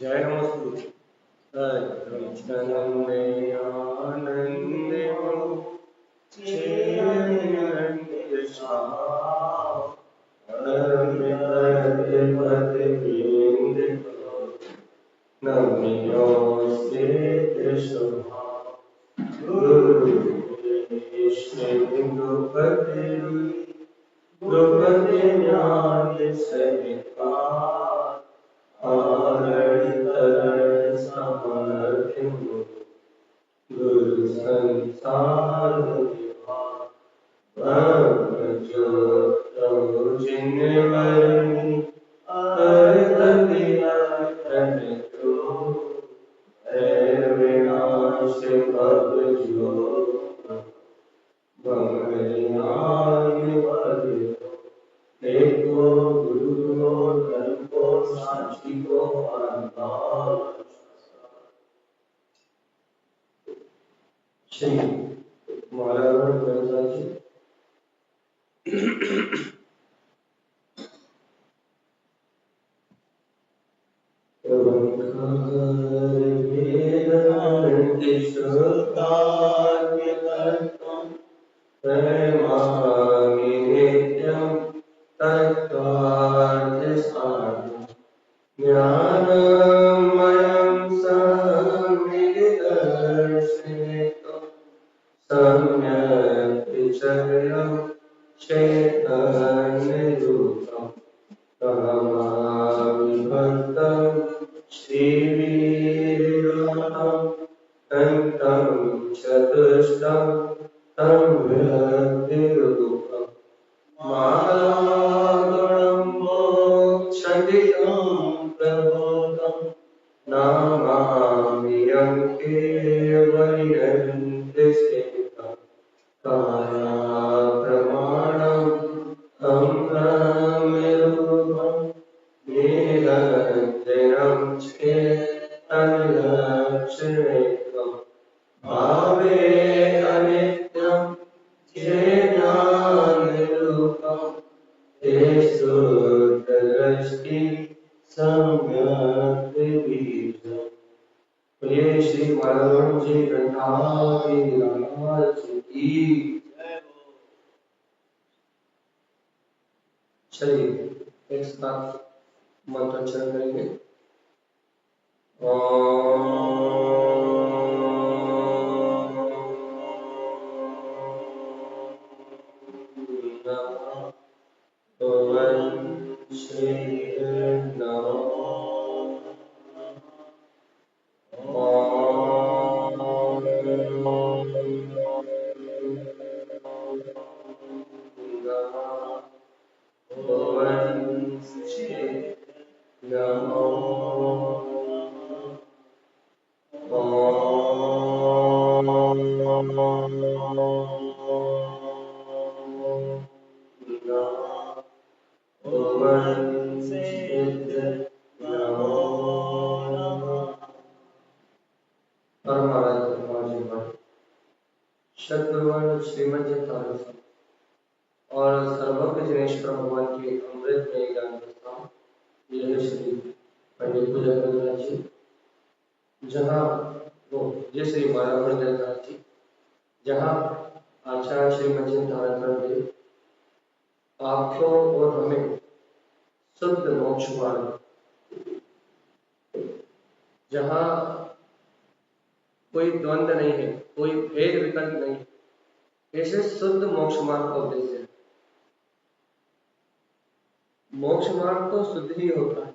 जय नमस्ते। अच्युतनंदे आनंदे चिरंजीव अमृत पद बिंद नमियो सिद्ध गुरु द्रुपदि द्रुपदि ज्ञान सहिता गुरु संसार जो जिन्वरनी विनाश भव जो एको गुरु को धर्म को साक्षी को अनंतार श्री महाराज जी ज्ञानमयं समिदर्शितं सम्यक् विचर्यं चैतन्यरूपं तमविभक्तं श्रीवीरनाथं अनन्तं चतुष्टं तं विभक्तिरूपम् मालागणं मोक्षदितं प्रबोधं नमामि यं केवलयन्तिसेतं कायाप्रमाणं तं ब्रह्मरूपं निरञ्जनं चेतनलक्ष्मीकं भावे अनित्यं ज्ञानरूपं शुद्धदृष्टि सम्यक् विदितं। प्रिय श्री माधवन जी ग्रंथावली विराज की। चलिए एक साथ मंत्रोच्चारण करेंगे। सद्गुरुवान श्रीमद और सर्वज्ञ जनेश्वर भगवान के अमृत में ज्ञान प्रस्थान यह श्री पंडित पूजा जी जहाँ वो ये श्री माधवन जी जहाँ आचार्य श्रीमद जी आपको और हमें शुद्ध मोक्ष मार्ग जहाँ कोई द्वंद नहीं है, कोई भेद विकल्प नहीं है, ऐसे शुद्ध मोक्ष मार्ग का उपदेश है। मोक्ष मार्ग तो शुद्ध ही होता है,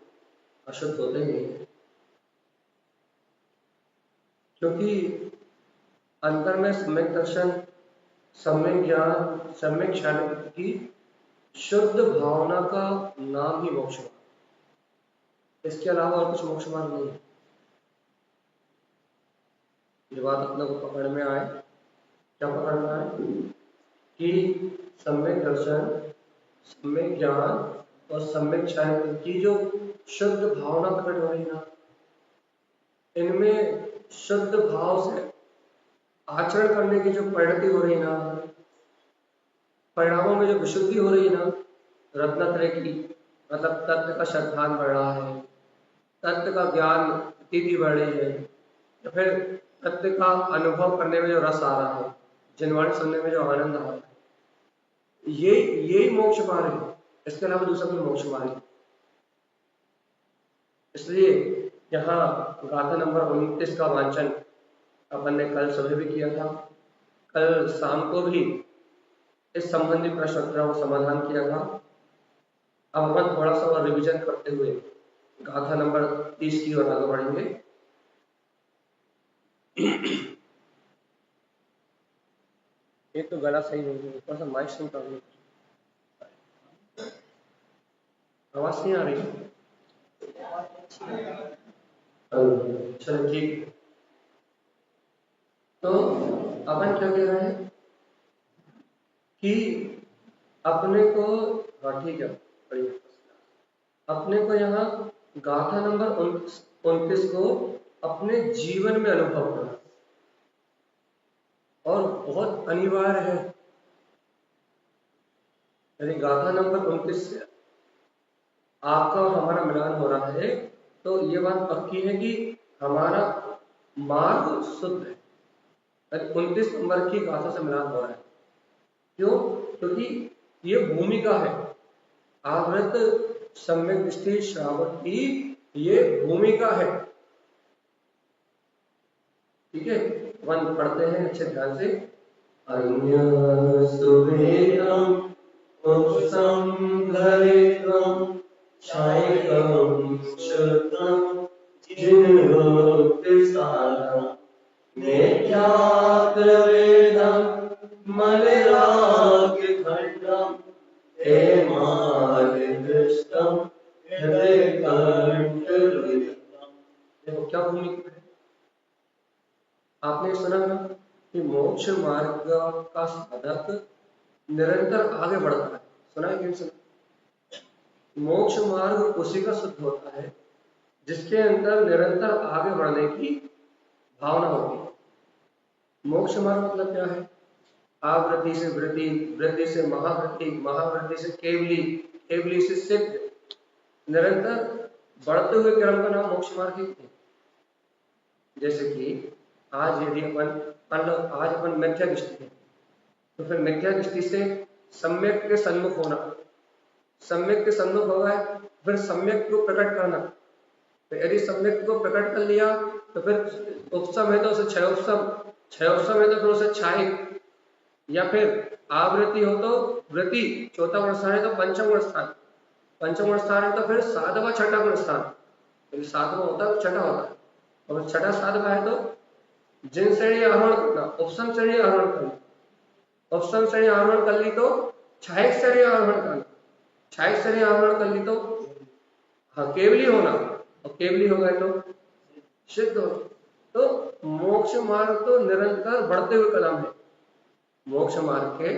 अशुद्ध होता ही नहीं है, क्योंकि अंतर में सम्यक दर्शन, सम्यक ज्ञान, सम्यक ज्ञान की शुद्ध भावना का नाम ही मोक्ष मार्ग। इसके अलावा और कुछ मोक्ष मार्ग नहीं है। ये बात अपने को पकड़ में आए, क्या पकड़ में आए कि सम्यक दर्शन, सम्यक ज्ञान और सम्यक ज्ञान की जो शुद्ध भावना प्रकट हो रही ना, इनमें शुद्ध भाव से आचरण करने की जो परिणति हो रही ना, परिणामों में जो विशुद्धि हो रही है ना, रत्नत्रय की मतलब तत्व का श्रद्धान बढ़ रहा है, तत्व का ज्ञान प्रतीति बढ़ रही है, या फिर तत्व का अनुभव करने में जो रस आ रहा है, जिनवाणी सुनने में जो आनंद आ रहा है, ये यही मोक्ष मार्ग है। इसके अलावा दूसरा कोई मोक्ष मार्ग नहीं। इसलिए यहाँ गाथा नंबर 29 का वांचन अपन ने कल सुबह भी किया था, कल शाम को भी इस संबंधी प्रश्न उत्तरों का समाधान किया था। अब अपन थोड़ा सा और रिवीजन करते हुए गाथा नंबर 30 की ओर आगे बढ़ेंगे। एक तो गला सही नहीं है, थोड़ा सा माइक से प्रॉब्लम, आवाज नहीं आ रही। चलो ठीक है। तो अपन क्या कह रहे हैं कि अपने को, हाँ ठीक है, बढ़िया, अपने को यहाँ गाथा नंबर 29 को अपने जीवन में अनुभव करना और बहुत अनिवार्य है। यदि गाथा नंबर 29 से आपका और हमारा मिलान हो रहा है तो ये बात पक्की है कि हमारा मार्ग शुद्ध है। 29 नंबर की गाथा से मिलान हो रहा है। क्यों? क्योंकि ये भूमिका है, आवृत सम्यक दृष्टि श्रावक की ये भूमिका है। ठीक है, वन पढ़ते हैं अच्छे ध्यान से। अन्य सुवेदम उपसम धरित्वम क्षायकम शुद्धम जिनोक्ति साधम मिथ्यात्व वेदम मलिराग खंडम हे मार्गदृष्टम हृदय कंठरुदितम। देखो क्या भूमिका है। आपने सुना ना कि मोक्ष मार्ग का साधक निरंतर आगे बढ़ता है। सुना है कि नहीं सुना? मोक्ष मार्ग उसी का सिद्ध होता है जिसके अंदर निरंतर आगे बढ़ने की भावना होती है। मोक्ष मार्ग मतलब क्या है? आवृत्ति से वृत्ति, वृत्ति से महावृत्ति, महावृत्ति से केवली, केवली से सिद्ध, निरंतर बढ़ते हुए क्रम का नाम मोक्ष मार्ग है। जैसे कि आज यदि आज अपन मिथ्या दृष्टि है तो फिर मिथ्या दृष्टि से सम्यक के सन्मुख होना, सम्यक के सन्मुख होगा फिर सम्यक को प्रकट करना। तो यदि सम्यक को प्रकट कर लिया तो फिर उपसम है तो उसे क्षयोपसम, क्षयोपसम है तो फिर उसे क्षायिक, या फिर आवृत्ति हो तो वृत्ति, चौथा गुण स्थान है तो पंचम गुण स्थान, पंचम गुण स्थान है तो फिर सातवां छठा गुण स्थान। यदि सातवां होता है तो छठा होता है, और छठा सातवां है तो जिन श्रेणी आरोहण करना, उपसम श्रेणी आरोहण करना, उपसम श्रेणी आरोहण कर ली तो क्षायिक श्रेणी आरोहण करना, क्षायिक श्रेणी आरोहण कर ली तो हाँ केवली होना, और केवली हो गए तो सिद्ध हो। तो मोक्ष मार्ग तो निरंतर बढ़ते हुए कदम है। मोक्ष मार्ग के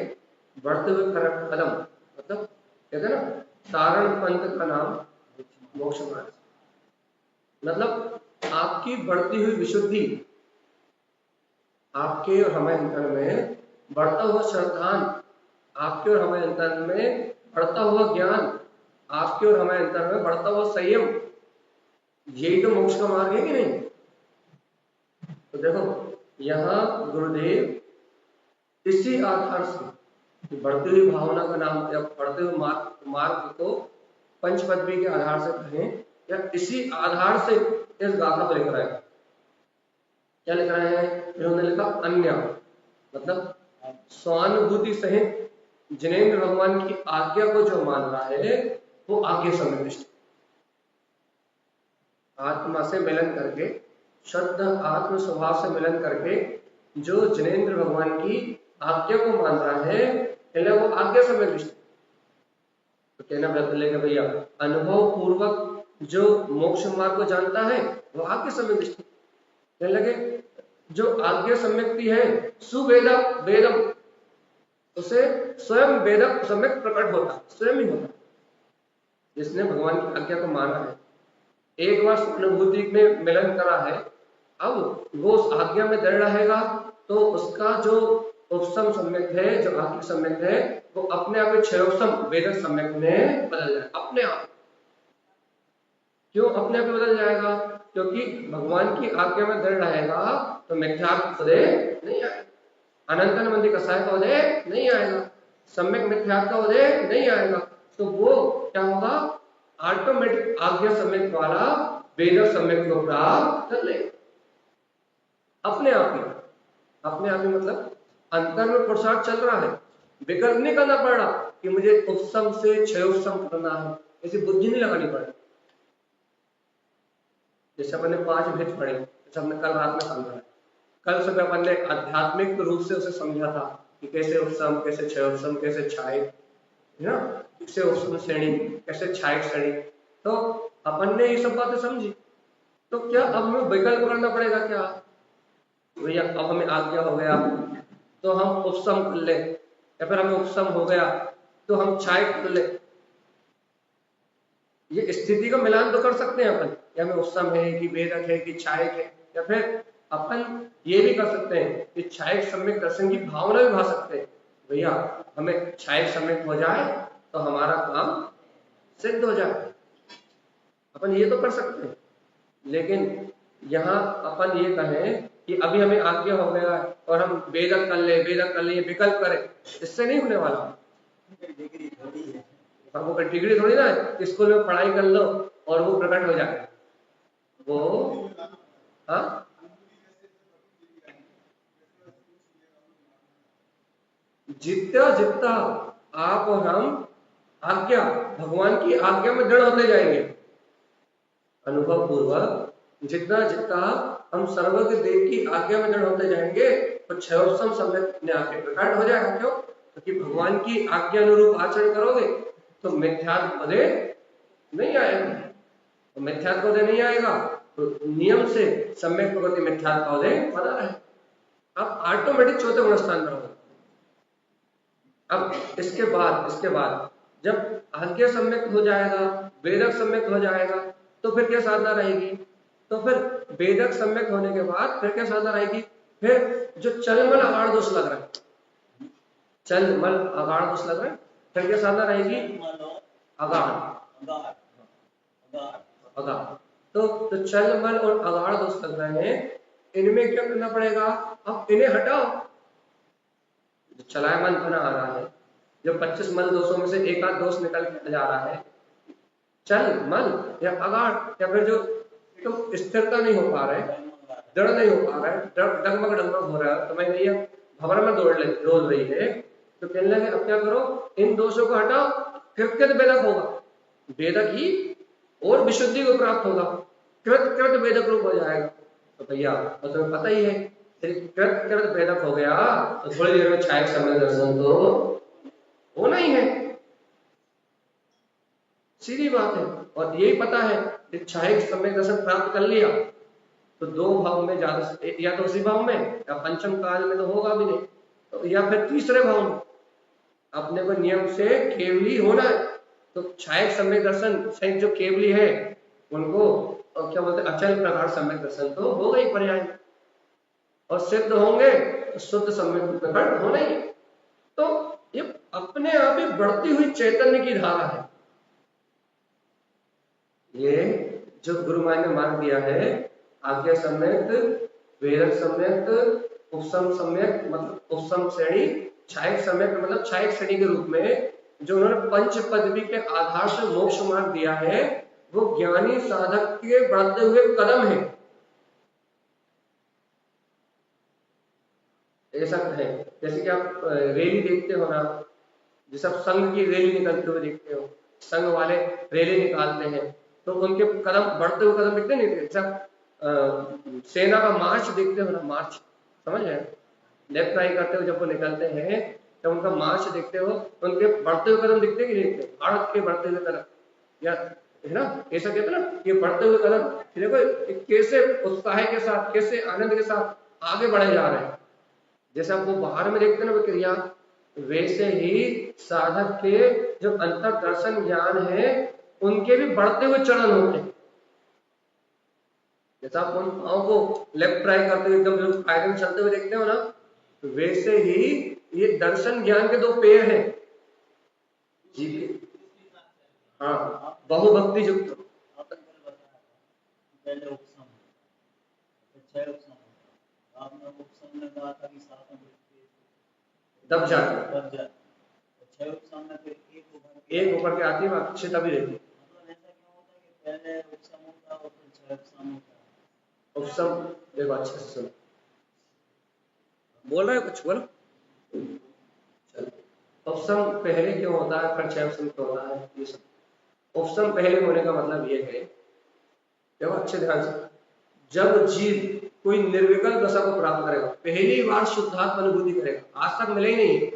बढ़ते हुए कदम मतलब कहते हैं ना सारण पंथ का नाम मोक्ष मार्ग, मतलब आपकी बढ़ती हुई विशुद्धि, आपके और हमारे अंतर में बढ़ता हुआ श्रद्धान, आपके और हमारे अंतर में बढ़ता हुआ ज्ञान, आपके और हमारे अंतर में बढ़ता हुआ संयम, यही तो मोक्ष का मार्ग है कि नहीं? तो देखो यहाँ गुरुदेव इसी आधार से बढ़ती हुई भावना का नाम या बढ़ते हुए मार्ग को पंचपदवी के आधार से कहें, या इसी आधार से इस गाथा को लिख रहे हैं। क्या लिख रहे हैं? इन्होंने लिखा अन्य, मतलब स्वानुभूति सहित जिनेंद्र भगवान की आज्ञा को जो मान रहा है वो आज्ञा संनिष्ठ, आत्मा से मिलन करके, शुद्ध आत्म स्वभाव से मिलन करके जो जिनेंद्र भगवान की आज्ञा को मान रहा है वो आज्ञा संनिष्ठ। तो कहना व्रत लेगा भैया अनुभव पूर्वक जो मोक्ष मार्ग को जानता है वो आज्ञा संनिष्ठ। कहने लगे जो आज्ञा सम्यक्ति है सुवेदम वेदम, उसे स्वयं वेदक सम्यक प्रकट होता, स्वयं ही होता। जिसने भगवान की आज्ञा को माना है, एक बार स्वानुभूति में मिलन करा है, अब वो उस आज्ञा में दृढ़ रहेगा तो उसका जो उपसम सम्यक है, जो आज्ञा सम्यक है, वो अपने आप क्षयोपसम वेदक सम्यक में बदल जाए अपने आप। क्यों अपने आप ही बदल जाएगा? क्योंकि भगवान की आज्ञा में दृढ़ रहेगा तो मिथ्यात्व उदय नहीं आएगा, अनंतन मंदिर कसाय का उदय नहीं आएगा, सम्यक मिथ्यात्व का उदय नहीं आएगा। तो वो क्या होगा? ऑटोमेटिक आज्ञा सम्यक वाला वेद सम्यक को प्राप्त कर लेगा अपने आप ही। अपने आप ही मतलब अंतर में पुरुषार्थ चल रहा है, विकल्प नहीं करना पड़ रहा कि मुझे उपसम से क्षयोपसम करना है, ऐसी बुद्धि नहीं लगानी पड़ेगी। जैसे अपन ने 5 भेद पढ़े, जैसे हमने कल रात में समझा है, कल सुबह अपन ने आध्यात्मिक रूप से उसे समझा था कि कैसे उपसम, कैसे क्षयोपसम, कैसे छायक, है ना, कैसे उपसम श्रेणी, कैसे छायक श्रेणी। तो अपन ने ये सब बातें समझी, तो क्या अब हमें विकल्प करना पड़ेगा क्या? भैया अब हमें आज्ञा हो गया तो हम उपसम कर ले, या फिर हमें उपसम हो गया तो हम छायक कर ले। ये स्थिति का मिलान तो कर सकते हैं अपन, या हमें उपसम है कि वेदक है कि छायक है, या फिर अपन ये भी कर सकते हैं कि छायक सम्यक दर्शन की भावना भी भा सकते हैं। भैया हमें छायक सम्यक हो जाए तो हमारा काम सिद्ध हो जाए, अपन ये तो कर सकते हैं। लेकिन यहाँ अपन ये कहें कि अभी हमें आज्ञा हो गया है और हम वेदक कर ले, वेदक कर ले, ये विकल्प करें, इससे नहीं होने वाला। डिग्री थोड़ी है, वो डिग्री थोड़ी ना है, स्कूल में पढ़ाई कर लो और वो प्रकट हो जाए वो। हाँ, जितना जितना आप और हम आज्ञा, भगवान की आज्ञा में दृढ़ होते जाएंगे, अनुभव पूर्वक जितना जितना हम सर्वज्ञ देव की आज्ञा में दृढ़ होते जाएंगे तो क्षयोपम समय अपने आगे प्रकट हो जाएगा। क्यों? क्योंकि भगवान की आज्ञा अनुरूप आचरण करोगे तो मिथ्यात्व उदय नहीं आएगा, तो मिथ्यात्व उदय नहीं आएगा तो नियम से सम्यक प्रगति मिथ्यात्व उदय बना रहे, आप ऑटोमेटिक चौथे गुण स्थान पर होगा। अब इसके बाद जब आज्ञा सम्यक हो जाएगा, वेदक सम्यक हो जाएगा, तो फिर क्या साधना रहेगी? तो फिर वेदक सम्यक होने के बाद फिर क्या साधना रहेगी? फिर जो चलमल अगाढ़ दोष लग रहा है, चलमल अगाढ़ दोष लग रहा है, फिर क्या साधना रहेगी? अगाढ़, अगाढ़। तो चलमल और अगाढ़ दोष लग रहे हैं, इनमें क्या करना पड़ेगा? अब इन्हें हटाओ। जो चलायमान बना आ रहा है, जो 25 मल दोषों में से एक आध दोष निकल के जा रहा है, चल मल या अगाढ़, या फिर जो तो स्थिरता नहीं हो पा रहे, दृढ़ नहीं हो पा रहा है, डगमग डगमग हो रहा है, तो मैं भैया भवर में डोल रही है, तो कहने लगे अब क्या करो, इन दोषों को हटाओ, कृत वेदक होगा, वेदक ही और विशुद्धि को प्राप्त होगा, कृत वेदक रूप हो जाएगा। तो भैया तो तुम्हें पता ही है, कृत वेदक हो गया तो थोड़ी देर में छायक समय दर्शन तो होना ही है, सीधी बात है। और यही पता है कि छायक समय दर्शन प्राप्त कर लिया तो 2 भाव में ज्यादा, या तो उसी भाव में या पंचम काल में तो होगा भी नहीं, तो या फिर तीसरे भाव में अपने को नियम से केवली होना है। तो छायक सम्यक दर्शन से जो केवली है उनको क्या बोलते हैं, अचल प्रकार सम्यक दर्शन तो हो गई पर्याय, और सिद्ध होंगे तो शुद्ध सम्यक प्रकट होना ही। तो ये अपने आप ही बढ़ती हुई चैतन्य की धारा है, ये जो गुरु माय ने मार्ग दिया है, आज्ञा सम्यक, वेदक सम्यक, उपसम सम्यक मतलब उपसम श्रेणी, छायक सम्यक मतलब छायक श्रेणी के रूप में जो उन्होंने पंच पदवी के आधार से मोक्ष मार्ग दिया है, वो ज्ञानी साधक के बढ़ते हुए कदम है, ऐसा है। जैसे कि आप रैली देखते हो ना, जैसे आप संघ की रैली निकलते हुए देखते हो, संघ वाले रैली निकालते हैं तो उनके कदम बढ़ते हुए कदम दिखते नहीं, जैसा सेना का मार्च देखते हो ना, मार्च समझ रहे, लेफ्ट राइट करते हुए जब वो निकलते हैं तो उनका मार्च देखते हो, उनके बढ़ते हुए कदम दिखते कि नहीं दिखते, भारत के बढ़ते हुए कदम, या है ना, ऐसा कहते ना कि बढ़ते हुए कदम, देखो कैसे उत्साह के साथ, कैसे आनंद के साथ आगे बढ़े जा रहे हैं। जैसे आप वो बाहर में देखते ना वो क्रिया, वैसे ही साधक के जो अंतर दर्शन ज्ञान है उनके भी बढ़ते हुए चरण होते हैं। जैसा आप उन पाँव को लेफ्ट राइट करते हुए एकदम जो फायदे में चलते हुए देखते हो ना, तो वैसे ही ये दर्शन ज्ञान के 2 पैर हैं जी। हाँ, बहुभक्ति युक्त, पहले उपसम, फिर छह उपसम होता है। आपने उपसम में कहा था कि सात में दब जाता, तो छह उपसम में फिर एक ऊपर के आती है, बाकी छह तभी रहती है। मतलब ऐसा क्यों होता है कि पहले उपसम होता है और फिर छह उपसम होता है? उपसम देखो अच्छे से सुनो, बोल रहे हो कुछ बोलो। चलो उपसम पहले क्यों होता है फिर छह उपसम क्यों होता है, ये सब। उपसम पहले होने का मतलब ये है, देखो अच्छे ध्यान से, जब जीव कोई निर्विकल्प दशा को प्राप्त करेगा, पहली बार शुद्धात्म अनुभूति करेगा, आज तक मिले ही नहीं,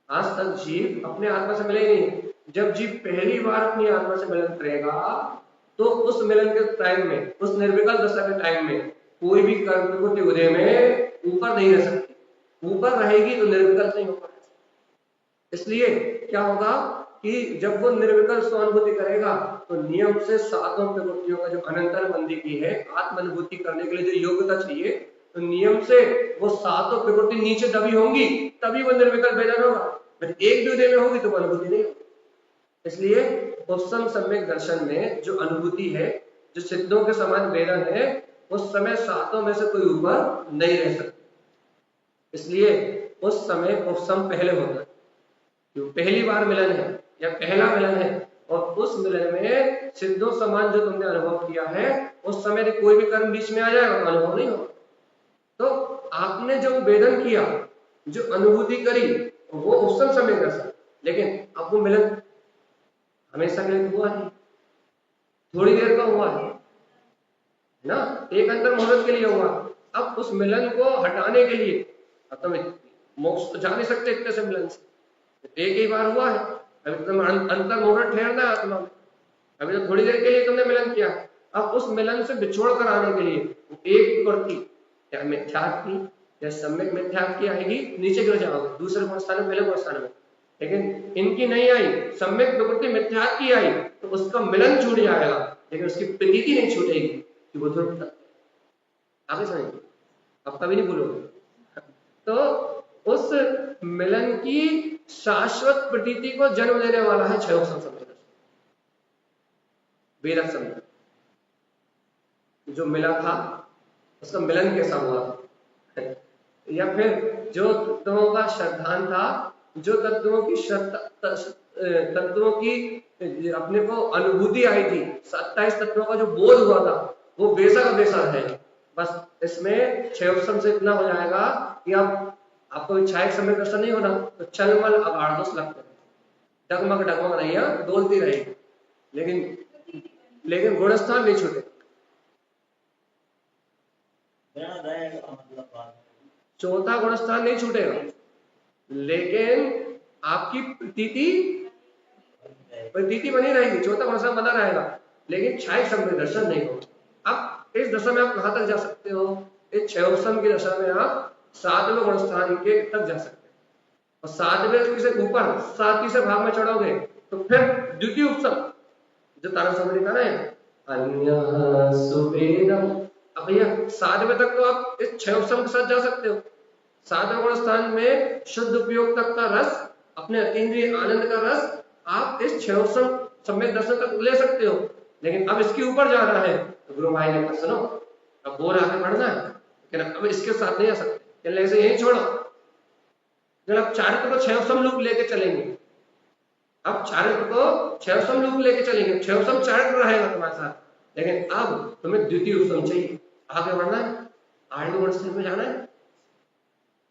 आज तक जीव अपने आत्मा से मिले ही नहीं, जब जीव पहली बार अपनी आत्मा से मिलन करेगा तो उस मिलन के टाइम में, उस निर्विकल्प दशा के टाइम में कोई भी कर्म प्रकृति उदय में ऊपर नहीं रह सकती, ऊपर रहेगी तो निर्विकल्प नहीं हो पाएगा। इसलिए क्या होगा कि जब वो निर्विकल्प स्वानुभूति करेगा तो नियम से सातों प्रवृत्तियों का जो अनंतर बंदी की है आत्म अनुभूति करने के लिए जो योग्यता चाहिए, तो नियम से वो सातों प्रवृत्ति नीचे दबी होंगी, तभी वो निर्विकल्प वेदन होगा। एक भी उदय में होगी तो वो अनुभूति नहीं होगी। इसलिए उपसम सम्यक दर्शन में जो अनुभूति है, जो सिद्धों के समान वेदन है, उस समय सातों में से कोई ऊपर नहीं रह सकता। इसलिए उस समय उपसम पहले होता है, जो पहली बार मिलन है या पहला मिलन है, और उस मिलन में सिद्धों समान जो तुमने अनुभव किया है, उस समय कोई भी कर्म बीच में आ जाएगा तो अनुभव नहीं होगा। तो आपने जो वेदन किया, जो अनुभूति करी, वो उपसम समय कर सकता, लेकिन आपको मिलन हमेशा के लिए हुआ नहीं, थोड़ी देर का हुआ है ना, एक अंतर मुहूर्त के लिए हुआ। अब उस मिलन को हटाने के लिए, अब तुम मोक्ष तो जा नहीं सकते इतने से मिलन से, एक ही बार हुआ है, अभी तुम अंतर मुहूर्त ठहरना है आत्मा में, अभी तो थोड़ी देर के लिए तुमने मिलन किया। अब उस मिलन से बिछोड़ कर आने के लिए एक प्रवृत्ति या मिथ्यात्व की या सम्यक मिथ्यात्व की आएगी, नीचे गिर जाओगे दूसरे गुण स्थान में, पहले गुण स्थान में। लेकिन इनकी नहीं आई, सम्यक प्रवृत्ति मिथ्यात्व की आई, तो उसका मिलन छूट जाएगा, लेकिन उसकी प्रतीति नहीं छूटेगी कि वो ध्रुव तक आगे समझिए, अब कभी नहीं भूलोगे। तो उस मिलन की शाश्वत प्रतीति को जन्म देने वाला है क्षय उपसम सम्यक दर्शन, वेदक सम्यक। जो मिला था उसका मिलन कैसा हुआ, या फिर जो तत्वों का श्रद्धान था, जो तत्वों की अपने को अनुभूति आई थी, 27 तत्वों का जो बोध हुआ था, वो वैसा का वैसा है। बस इसमें क्षय उपसम से इतना हो जाएगा कि आपको इच्छा समय दर्शन नहीं होना, तो चलमल अगाड़ दोष लगते हैं, डगमग डगमग नहीं है, डोलती रहेगी, लेकिन गुणस्थान नहीं छूटे। चौथा गुणस्थान नहीं छूटेगा, लेकिन आपकी प्रतीति बनी रहेगी, चौथा गुणस्थान बना रहेगा, लेकिन क्षय समय दर्शन नहीं होगा। अब इस दशा में आप कहां तक जा सकते हो, इस क्षय उपसम की दशा में आप 7वें गुणस्थान के तक जा सकते हैं, और 7वें से ऊपर 7 भाग में चढ़ोगे तो फिर द्वितीय उपसम, जो तारक समझ का ना है, अन्य सुवेदम। अब भैया 7वें तक तो आप इस क्षय उपसम के साथ जा सकते हो, 7वें गुणस्थान में शुद्ध उपयोग तक का रस, अपने अतीन्द्रिय आनंद का रस आप इस क्षय उपसम सम्यक दर्शन तक ले सकते हो। लेकिन अब इसके ऊपर जाना है तो गुरु भाई ने कहा सुनो, अब और आगे बढ़ना है, लेकिन अब इसके साथ नहीं आ सकते, चल ऐसे यही छोड़ो, जब आप चारित्र को क्षय उपसम लूप लेके चलेंगे, अब चारित्र को क्षय उपसम लूप लेके चलेंगे, क्षय उपसम चारित्र रहेगा तुम्हारे साथ, लेकिन अब तुम्हें द्वितीय उपसम चाहिए, आगे बढ़ना है, 8वें गुणस्थान में जाना है,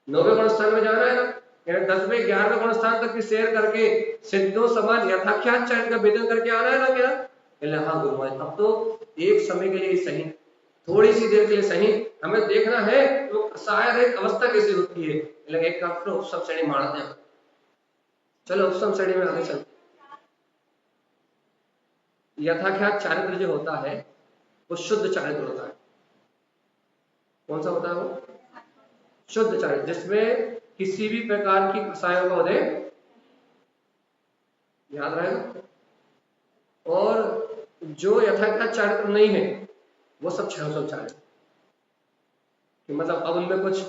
9वें गुणस्थान में जाना है ना, 10वें 11वें गुणस्थान तक की शेयर करके सिद्धों समान यथाख्यात चरित्र का वेदन करके आना है ना मेरा। हाँ गुरु महाराज, अब तो एक समय के लिए सही, थोड़ी सी देर के लिए सही, हमें देखना है तो शायद एक अवस्था कैसी होती है, लेकिन एक काम तो उपसम श्रेणी मारते हैं, चलो उपसम श्रेणी में आगे चलते। यथाख्यात चारित्र जो होता है वो शुद्ध चारित्र होता है। कौन सा होता है वो? शुद्ध चारित्र, जिसमें किसी भी प्रकार की कसायों का उदय, याद रहेगा। और जो यथाख्यात चारित्र नहीं है वो सब क्षय उपसम चारित्र, मतलब अब उनमें कुछ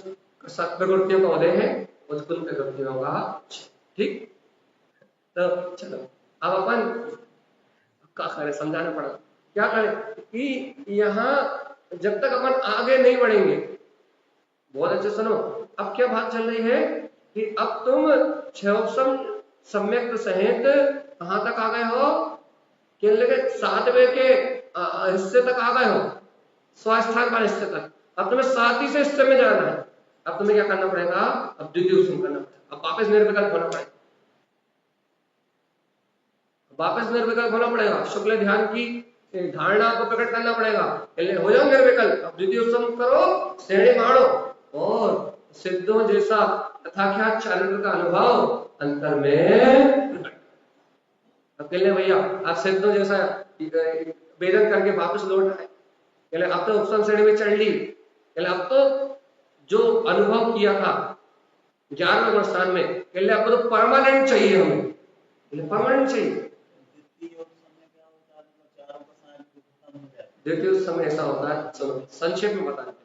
प्रवृत्तियों का उदय है, कुछ कुल प्रवृत्तियों का, ठीक। तो चलो अब अपन का खैर समझाना पड़ा, क्या करें कि यहाँ जब तक अपन आगे नहीं बढ़ेंगे, बहुत अच्छे सुनो, अब क्या बात चल रही है कि अब तुम क्षयोपम सम्यक सहित कहां तक आ गए हो, केले के 7वें के हिस्से तक आ गए हो, स्वास्थान वाले हिस्से तक। अब तुम्हें 7 से हिस्से में जाना है। अब तुम्हें क्या करना पड़ेगा, अब द्वितीय उपसम करना पड़ेगा, अब वापस निर्विकल्प होना पड़ेगा, वापस निर्विकल्प होना पड़ेगा, शुक्ल ध्यान की धारणा को प्रकट करना पड़ेगा, हो जाओ निर्विकल्प। अब द्वितीय उपसम करो, श्रेणी मारो और सिद्धों जैसा तथाख्यात चारित्र का अनुभव अंतर में। अकेले भैया आप सिद्धों जैसा वेदन करके वापस लौट आए, अब तो उपसम श्रेणी में चढ़ ली, अब तो जो अनुभव किया था 11वें गुण स्थान में, अब तो परमानेंट चाहिए हमें, परमानेंट चाहिए। द्वितीय समय ऐसा होता है, चलो संक्षेप में बता देते,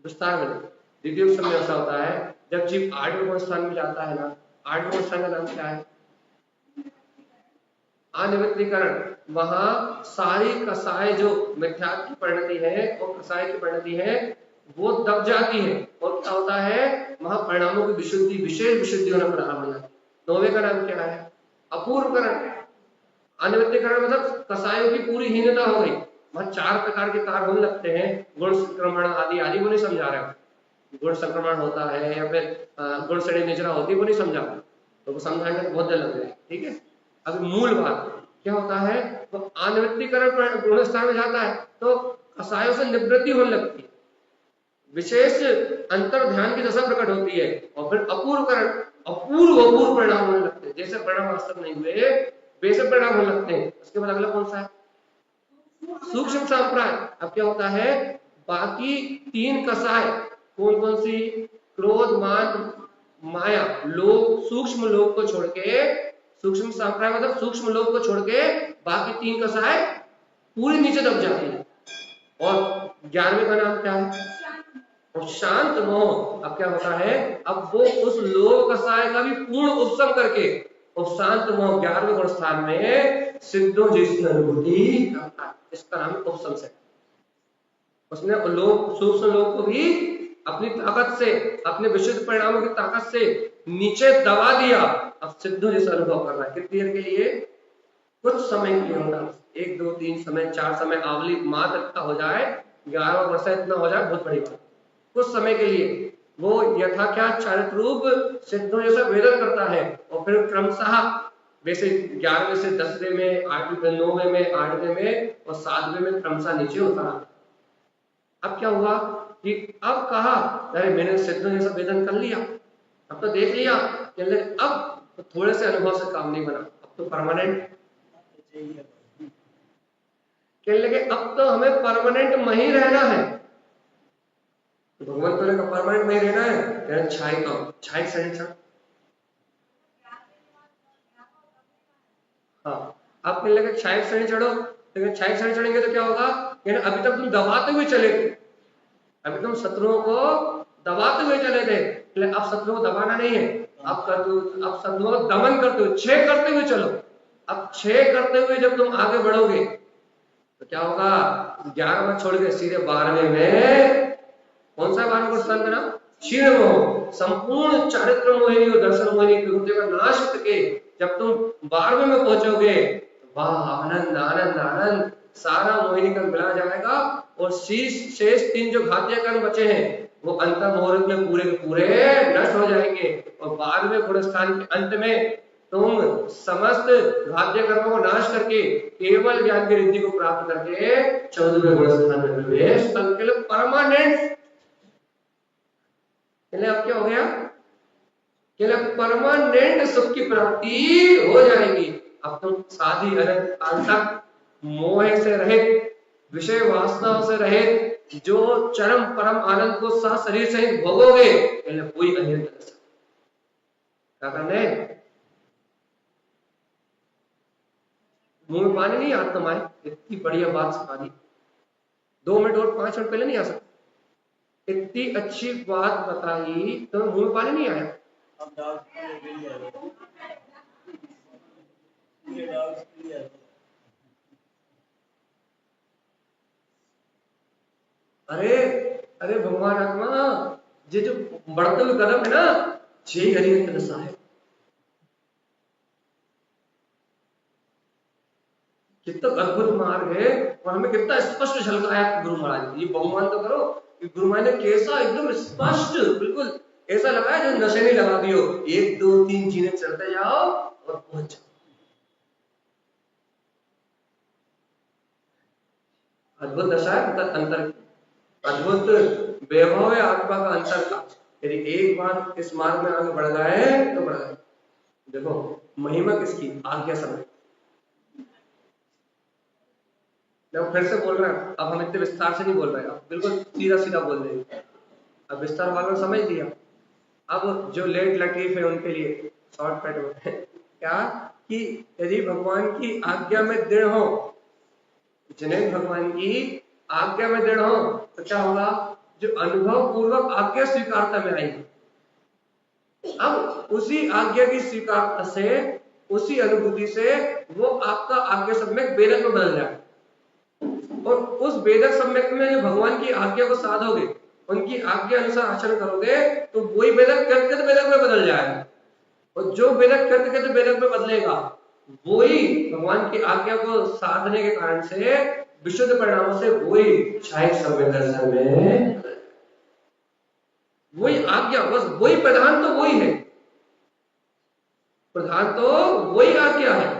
विस्तार में। द्वितीय समय ऐसा होता है जब जीव 8वें गुण स्थान में जाता है ना, 8वें गुण स्थान का नाम क्या है, अनिवृत्तीकरण। वहां सारी कसाय जो मिथ्या की परिणति है और कसाय की परिणति है वो दब जाती है, और क्या होता है वहां परिणामों की विशुद्धि, विशेष विशुद्धि होना प्रारंभ हो जाती है। 9वें का नाम क्या है, अपूर्वकरण। अनिवृत्तीकरण मतलब कसायों की पूरी हीनता हो गई, वहां 4 प्रकार के कार्य होने लगते हैं, गुण संक्रमण आदि आदि वो नहीं समझा रहे हो, गुण संक्रमण होता है या फिर गुण श्रेणी निजरा होती है वो नहीं समझा, तो समझाने में बहुत देर लग रही है, ठीक है। अब मूल बात क्या होता है, तो अनिवृत्तीकरण गुण स्थान में जाता है तो कसायों से निवृत्ति होने लगती है, विशेष अंतर ध्यान की दशा प्रकट होती है, और फिर अपूर्वकरण, अपूर्व परिणाम होने लगते हैं, जैसे परिणाम वास्तव नहीं हुए वैसे परिणाम होने लगते हैं। उसके बाद अगला कौन सा है, सूक्ष्म संप्राय। अब क्या होता है, बाकी 3 कसाय कौन कौन सी, क्रोध मान माया, लोग सूक्ष्म लोग को छोड़ के, सूक्ष्म संप्राय मतलब सूक्ष्म लोग को छोड़ के बाकी 3 कसाय पूरी नीचे दब जाती है। और 11वें का नाम क्या है, और शांत मोह। अब क्या होता है, अब वो उस लोभ कसाय का भी पूर्ण उपशम करके और शांत मोह 11वें गुण स्थान में सिद्धों जिसकी अनुभूति करता है, इसका नाम उपशम से। उसने लोग सूक्ष्म लोग को भी अपनी ताकत से, अपने विशुद्ध परिणामों की ताकत से नीचे दबा दिया, अब सिद्धों जैसा अनुभव कर रहा है। कितनी देर के लिए, कुछ समय के लिए होगा, 1 2 3 समय 4 समय आवली मात्र इतना हो जाए, 11वां वर्ष इतना हो जाए, बहुत बड़ी बात। कुछ समय के लिए वो यथाख्यात चारित्र रूप सिद्धों जैसा वेदन करता है, और फिर क्रमशः वैसे 11वें से 10वें में, 8वें 9वें में, 8वें में और 7वें में क्रमशः नीचे उतरा। अब क्या हुआ कि अब कहा अरे मैंने सिद्धों जैसा वेदन कर लिया, अब तो देख लिया, अब तो थोड़े से अनुभव से काम नहीं बना, अब तो परमानेंट कहने लगे, अब तो हमें परमानेंट वहीं रहना है। तो भगवान तो ने परमानेंट वहीं रहना है, छाई का छाई श्रेणी। हाँ, आप कहने लगे छाई श्रेणी चढ़ो, लेकिन छाई श्रेणी चढ़ेंगे तो क्या होगा, अभी तक तुम दबाते हुए चले थे, अभी तुम शत्रुओं को दबाते हुए चले थे, अब शत्रुओं को दबाना नहीं है, अब शत्रुओं को दमन करते हुए, छेद करते हुए चलो। अब छेद करते हुए जब तुम आगे बढ़ोगे तो क्या होगा, 11वां छोड़ के सीधे 12वें में, कौन सा 12वां स्थान का नाम, क्षीण मोह, संपूर्ण चारित्र मोहिनी और दर्शन मोहिनी विभूति का नाश करके जब तुम 12वें में पहुंचोगे, वाह आनंद आनंद आनंद, सारा मोहिनी का मिला जाएगा, और शेष 3 जो घातीय कर्म बचे हैं वो अंतर मुहूर्त में पूरे के पूरे नष्ट हो जाएंगे, और 12वें गुण स्थान के अंत में तुम समस्त घातीय कर्मों को नाश करके केवल ज्ञान की रिद्धि को प्राप्त करके 14वें गुण स्थान में प्रवेश करके परमानेंट। अब क्या हो गया, परमानेंट सुख की प्राप्ति हो जाएगी। अब तुम साधी अनंत काल तक मोह से रहित, विषय वासनाओं से रहित जो चरम परम आनंद को सशरीर सहित भोगोगे, कोई अन्य नहीं कर सकता। क्या करना है, मुंह में पानी नहीं आता तुम्हारे, इतनी बढ़िया बात सिखा दी, 2 मिनट और 5 मिनट पहले नहीं आ सकता, इतनी अच्छी बात बताई तो मुंह में पानी नहीं आया। अरे अरे भगवान आत्मा, ये जो बढ़ते हुए कदम है ना, यही अरिहंत दशा है। कितना अद्भुत मार्ग है, और हमें कितना स्पष्ट झलकाया गुरु महाराज ने। ये बहुमान तो करो कि गुरु महाराज ने कैसा एकदम स्पष्ट, बिल्कुल ऐसा लगाया जो नशे नहीं लगा दियो। 1 2 3 जीने चढ़ते जाओ और पहुंच जाओ। अद्भुत दशा है, मतलब अंतर की, अद्भुत वैभव है आत्मा का अंतर का। यदि एक बार इस मार्ग में आगे बढ़ गए तो बढ़ गए। देखो महिमा किसकी, आज्ञा समय। मैं फिर से बोल रहा हूं, अब हम इतने विस्तार से नहीं बोल रहे, अब बिल्कुल सीधा सीधा बोल रहे हैं। अब विस्तार वालों ने समझ लिया। अब जो लेट लटीफ है उनके लिए शॉर्टकट में क्या, कि यदि भगवान की आज्ञा में दृढ़ हो, जिन्हें भगवान की आज्ञा में दृढ़ हो, तो क्या होगा, जो अनुभव पूर्वक आज्ञा स्वीकारता में आएगी। अब उसी आज्ञा की स्वीकारता से, उसी अनुभूति से वो आपका आज्ञा सम्यक वेदक में बदल जाए। और उस वेदक सम्यक में जो भगवान की आज्ञा को साधोगे, उनकी आज्ञा अनुसार आचरण करोगे, तो वही वेदक कृत वेदक में बदल जाएगा। और जो वेदक कृत वेदक में बदलेगा, वही भगवान की आज्ञा को साधने के कारण से, विशुद्ध परिणामों से वही क्षायक सम्यक दर्शन में, वही आज्ञा, बस वही प्रधान तो वही है, प्रधान तो वही आज्ञा है,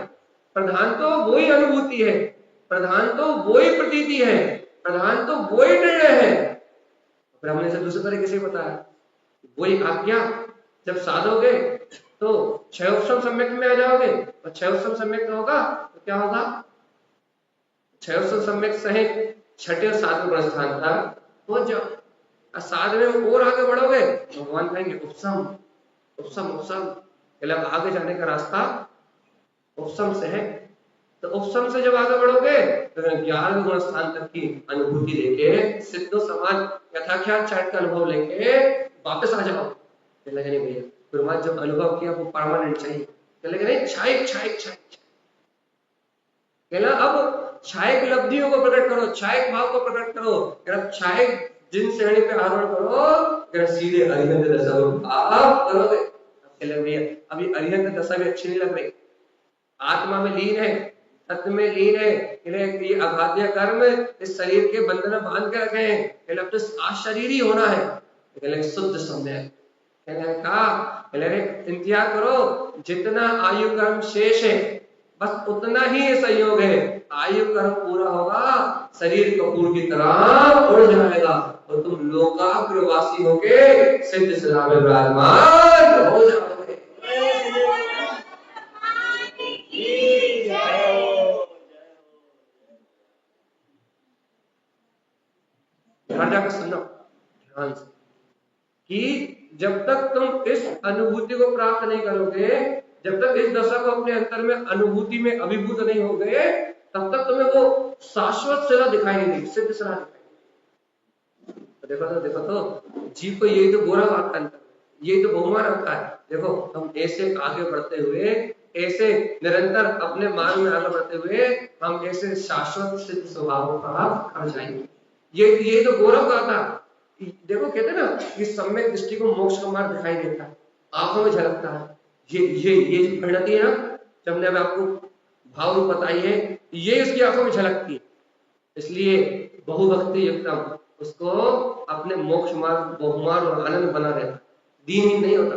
प्रधान तो वही अनुभूति है, प्रधान तो वही प्रतीति है, प्रधान तो वही निर्णय है। फिर हमने इसे दूसरे तरीके से बताया, वही आज्ञा जब साधोगे तो क्षयोत्सव सम्यक में आ जाओगे, और क्षयोत्सव सम्यक में होगा तो क्या होगा, क्षयोत्सव सम्यक सहित छठे और सातवें गुण स्थान तक पहुंच जाओ। और सातवें में और आगे बढ़ोगे, भगवान कहेंगे उपसम उपसम उपसम, मतलब आगे जाने का रास्ता उपसम से है। तो उपसम से जब आगे बढ़ोगे तो 11वें गुण स्थान तक की अनुभूति लेके, सिद्धो समान यथाख्यात चार्ट का अनुभव लेके वापस आ जाओ। लगे नहीं भैया, गुरु महाराज जो अनुभव किया वो परमानेंट चाहिए, लगे नहीं छायक छायक छायक, कहना अब छायक लब्धियों को प्रकट करो, छायक भाव को प्रकट करो, छायक जिन श्रेणी पे आरोहण करो, सीधे अरिहंत दशा आप करोगे। भैया अभी अरिहंत दशा भी अच्छी नहीं लग रही, आत्मा में लीन है, तत्व में लीन है, ये अघाध्य कर्म इस शरीर के बंधन में बांध के रखे हैं, अब तो शरीर ही होना है, शुद्ध सम्यक इंतजार करो, जितना आयु कर्म शेष है बस उतना ही संयोग है, आयु कर्म पूरा होगा, शरीर कपूर की तरह उड़ जाएगा और तुम लोकाग्रवासी होके सिद्ध सदा में विराजमान हो जाओगे। ध्यान जाकर सुनो ध्यान से, कि जब तक तुम इस अनुभूति को प्राप्त नहीं करोगे, जब तक इस दशा को अपने अंतर में अनुभूति में अभिभूत नहीं हो गए, तब तक तुम्हें वो शाश्वत सदा दिखाई नहीं देगी, सिद्ध सदा दिखाई। तो देखो तो जीव को यही तो गोरा बात का अंतर, यही तो बहुमान होता है। देखो हम ऐसे आगे बढ़ते हुए, ऐसे निरंतर अपने मार्ग में आगे बढ़ते हुए, हम ऐसे शाश्वत सिद्ध स्वभाव का कर जाएंगे। ये तो गौरव का था। देखो कहते हैं ना कि सम्यक दृष्टि को मोक्ष का मार्ग दिखाई देता है, आंखों में झलकता है। ये जो परिणति है ना, जब हमने आपको भाव रूप बताई है, ये उसकी आंखों में झलकती है। इसलिए बहुभक्ति युक्तम उसको अपने मोक्ष मार्ग बहुमान और आनंद बना रहता, दीनहीन नहीं होता।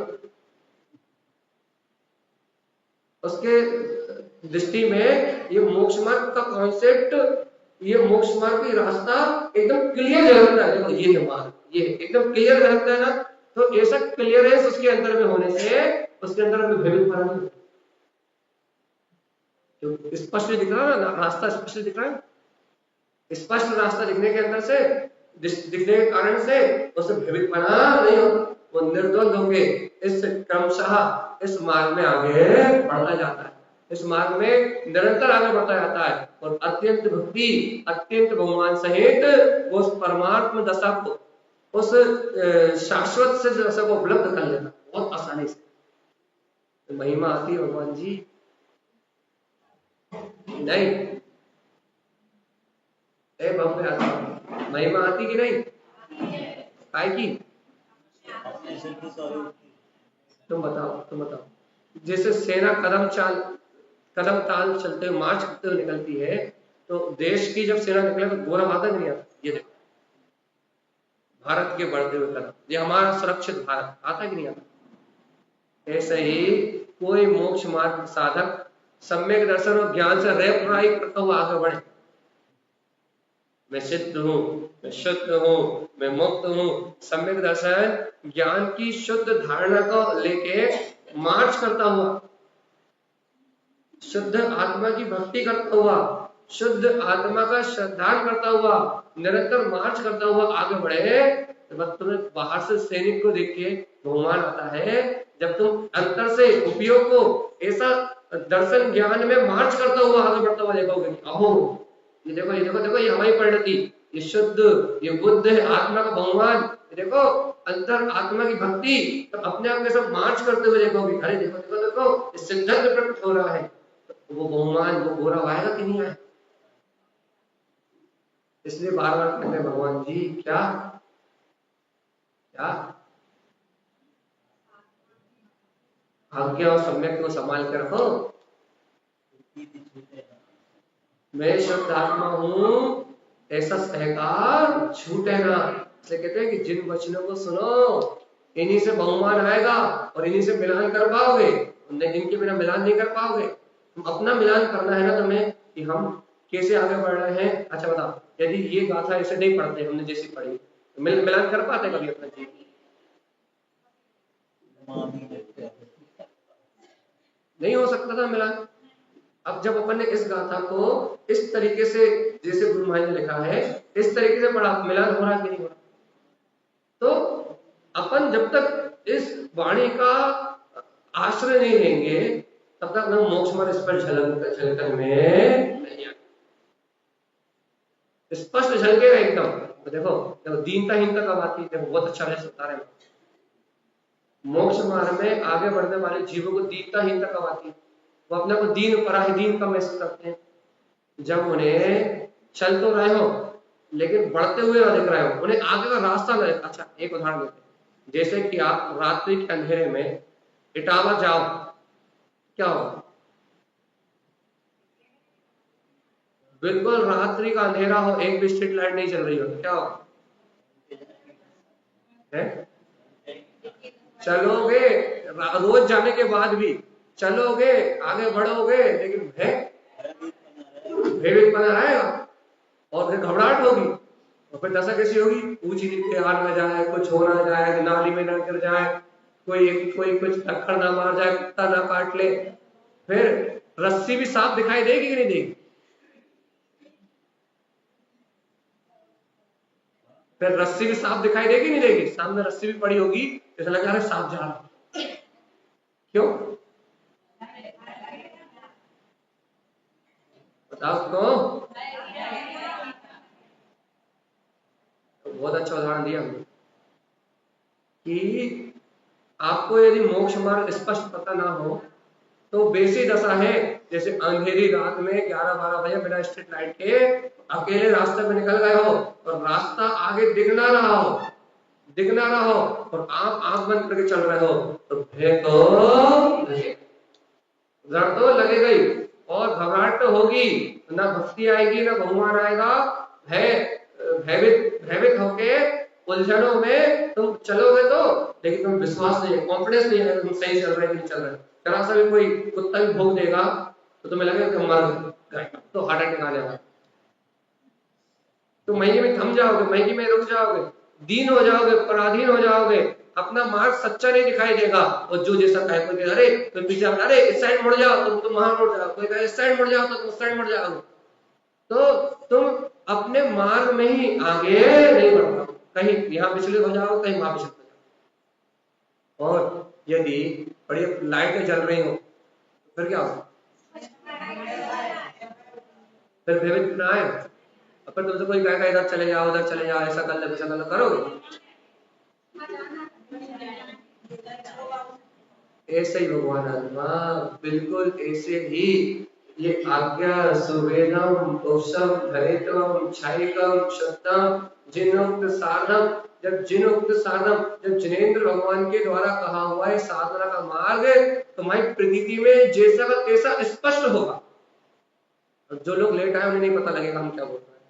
उसके दृष्टि में ये मोक्ष मार्ग का कॉन्सेप्ट, ये मोक्ष मार्ग की रास्ता एकदम क्लियर झलकता है। देखो ये मार्ग, ये एकदम क्लियर झलकता है ना, तो ऐसा क्लियरेंस उसके अंदर में होने से उसके अंदर में भ्रमित पड़ा नहीं, जो स्पष्ट दिख रहा है ना, रास्ता स्पष्ट दिख रहा है, स्पष्ट रास्ता दिखने के अंदर से, दिखने के कारण से उसे भ्रमित पड़ा नहीं होता, वो निर्द्वंद होके इस क्रमशः इस मार्ग में आगे बढ़ता जाता है, इस मार्ग में निरंतर आगे बढ़ता जाता है, और अत्यंत भक्ति, अत्यंत बहुमान सहित वो उस परमात्म दशा को, उस शाश्वत से दशा को उपलब्ध कर लेता बहुत आसानी से। तो महिमा आती है भगवान जी नहीं, ए बाप रे, महिमा आती कि नहीं? काय की? अपने सिद्ध स्वरूप की। तुम बताओ। जैसे सेना कदम ताल चलते हुए मार्च करते हुए निकलती है, तो देश की जब सेना निकले तो गौरव आता कि नहीं आता? ये देखो भारत के बढ़ते हुए कदम, ये हमारा सुरक्षित भारत आता कि नहीं आता? ऐसे ही कोई मोक्ष मार्ग साधक सम्यक दर्शन और ज्ञान से रह प्राई करता हुआ आगे बढ़े, मैं सिद्ध हूँ, मैं शुद्ध हूँ, मैं मुक्त हूँ, सम्यक दर्शन ज्ञान की शुद्ध धारणा को लेके मार्च करता हुआ, शुद्ध आत्मा की भक्ति करता हुआ, शुद्ध आत्मा का श्रद्धान करता हुआ, निरंतर मार्च करता हुआ आगे बढ़े। तो तुम्हें बाहर से सैनिक को देख के बहुमान आता है, जब तुम अंतर से उपयोग को ऐसा दर्शन ज्ञान में मार्च करता हुआ आगे बढ़ता हुआ देखोगे, अहो ये देखो ये हमारी परिणति, ये शुद्ध, ये बुद्ध है, आत्मा का बहुमान, ये देखो अंतर आत्मा की भक्ति, तो अपने आप में सब मार्च करते हुए देखोगे, अरे देखो इस सिद्धांत प्रकट हो रहा है, वो बहुमान, वो गौरव आएगा कि नहीं आएगा? इसलिए बार बार कहते हैं भगवान जी क्या क्या आज्ञा और सम्यक को संभाल कर रखो। मैं शुद्ध आत्मा हूँ ऐसा सहकार छूटे ना। इसलिए कहते हैं कि जिन वचनों को सुनो इन्हीं से बहुमान आएगा और इन्हीं से मिलान कर पाओगे, इनके बिना मिलान नहीं कर पाओगे। तुम अपना मिलान करना है ना तुम्हें, कि हम कैसे आगे बढ़ रहे हैं। अच्छा बताओ, यदि ये गाथा ऐसे नहीं पढ़ते हमने जैसी पढ़ी, तो मिलान कर पाते कभी अपना जीवन? नहीं हो सकता था मिलान। अब जब अपन ने इस गाथा को इस तरीके से, जैसे गुरु महाराज ने लिखा है, इस तरीके से पढ़ा, मिलान हो रहा कि नहीं हो रहा? तो अपन जब तक इस वाणी का आश्रय नहीं लेंगे तब तक हम मोक्ष मार्ग इस पर झलकने में नहीं आए। स्पष्ट झलकेगा एकदम। तो देखो दीनता कब आती है? देखो बहुत अच्छा है सुधार है। मोक्ष मार्ग में आगे बढ़ने वाले जीवों को दीनता कब आती है? वो अपने को दीन पराधीन का महसूस करते हैं, जब उन्हें चल तो रहे हो लेकिन बढ़ते हुए ना दिख रहे हो, उन्हें आगे का रास्ता ना। अच्छा एक उदाहरण देते हैं, जैसे कि आप रात्रि के अंधेरे में इटावा जाओ, क्या होगा? बिल्कुल रात्रि का अंधेरा हो, एक भी स्ट्रीट लाइट नहीं चल रही हो, तो क्या होगा? चलोगे रोज जाने के बाद भी चलोगे, आगे बढ़ोगे, लेकिन भयभीत बना रहेगा और फिर घबराहट होगी, और फिर दशा कैसी होगी? ऊंची नीचे हार ना जाए, कुछ हो ना जाए, नाली में ना गिर जाए, कोई कुछ टक्कर ना मार जाए, कुत्ता ना काट ले। फिर रस्सी भी साफ दिखाई देगी कि नहीं देगी? फिर रस्सी भी साफ दिखाई देगी नहीं देगी? सामने रस्सी भी पड़ी होगी, ऐसा लगा रहा है साफ जा रहा। क्यों बताओ तो? बहुत अच्छा उदाहरण दिया हमने कि आपको यदि मोक्ष मार्ग स्पष्ट पता ना हो तो वैसी दशा है जैसे अंधेरी रात में 11-12 बजे बिना स्ट्रीट लाइट के अकेले रास्ते में निकल गए हो और रास्ता आगे दिख ना रहा हो और आप आंख बंद करके चल रहे हो, तो भय तो डर तो लगेगा ही और घबराहट तो होगी, ना भक्ति आएगी ना भगवान आएगा। भयभीत होके उलझनों में तुम चलोगे तो, लेकिन तुम विश्वास नहीं है, कॉन्फिडेंस नहीं है तुम सही चल रहे कि नहीं चल रहे। जरा सा भी कोई कुत्ता भी भौंक देगा तो तुम्हें लगेगा कि मर गए, तो हार्ट अटैक आने वाला। तो महीने में थम जाओगे, महीने में रुक जाओगे, दीन हो जाओगे, पराधीन हो जाओगे, अपना मार्ग सच्चा नहीं दिखाई देगा। और जो जैसा कहे, कोई कहे अरे तुम पीछे, अरे इस साइड मुड़ जाओ, तुम वहां मुड़ जाओ, कोई कहे इस साइड मुड़ जाओ तो तुम उस साइड मुड़ जाओगे, तो तुम अपने मार्ग में ही आगे नहीं बढ़ पाओगे, कहीं यहाँ पिछले हो जाओ, कहीं वहां पिछले हो जाओ। और यदि बड़ी लाइटें जल रही हो तो फिर क्या होगा? फिर भयभीत ना आए, फिर तुमसे कोई कहेगा इधर चले जाओ, उधर चले जाओ, ऐसा कर ले, वैसा कर ले, करोगे? ऐसे ही भगवान आत्मा बिल्कुल ऐसे ही ये आज्ञा सुवेदम उपसम धरितम क्षयिकम शुद्धम जिनोक्त साधम, जब जिनोक्त साधम, जब जिनेंद्र भगवान के द्वारा कहा हुआ है साधना का मार्ग तुम्हारी प्रतीति में जैसा का तैसा स्पष्ट होगा। और जो लोग लेट आए उन्हें नहीं पता लगेगा हम क्या बोल रहे हैं।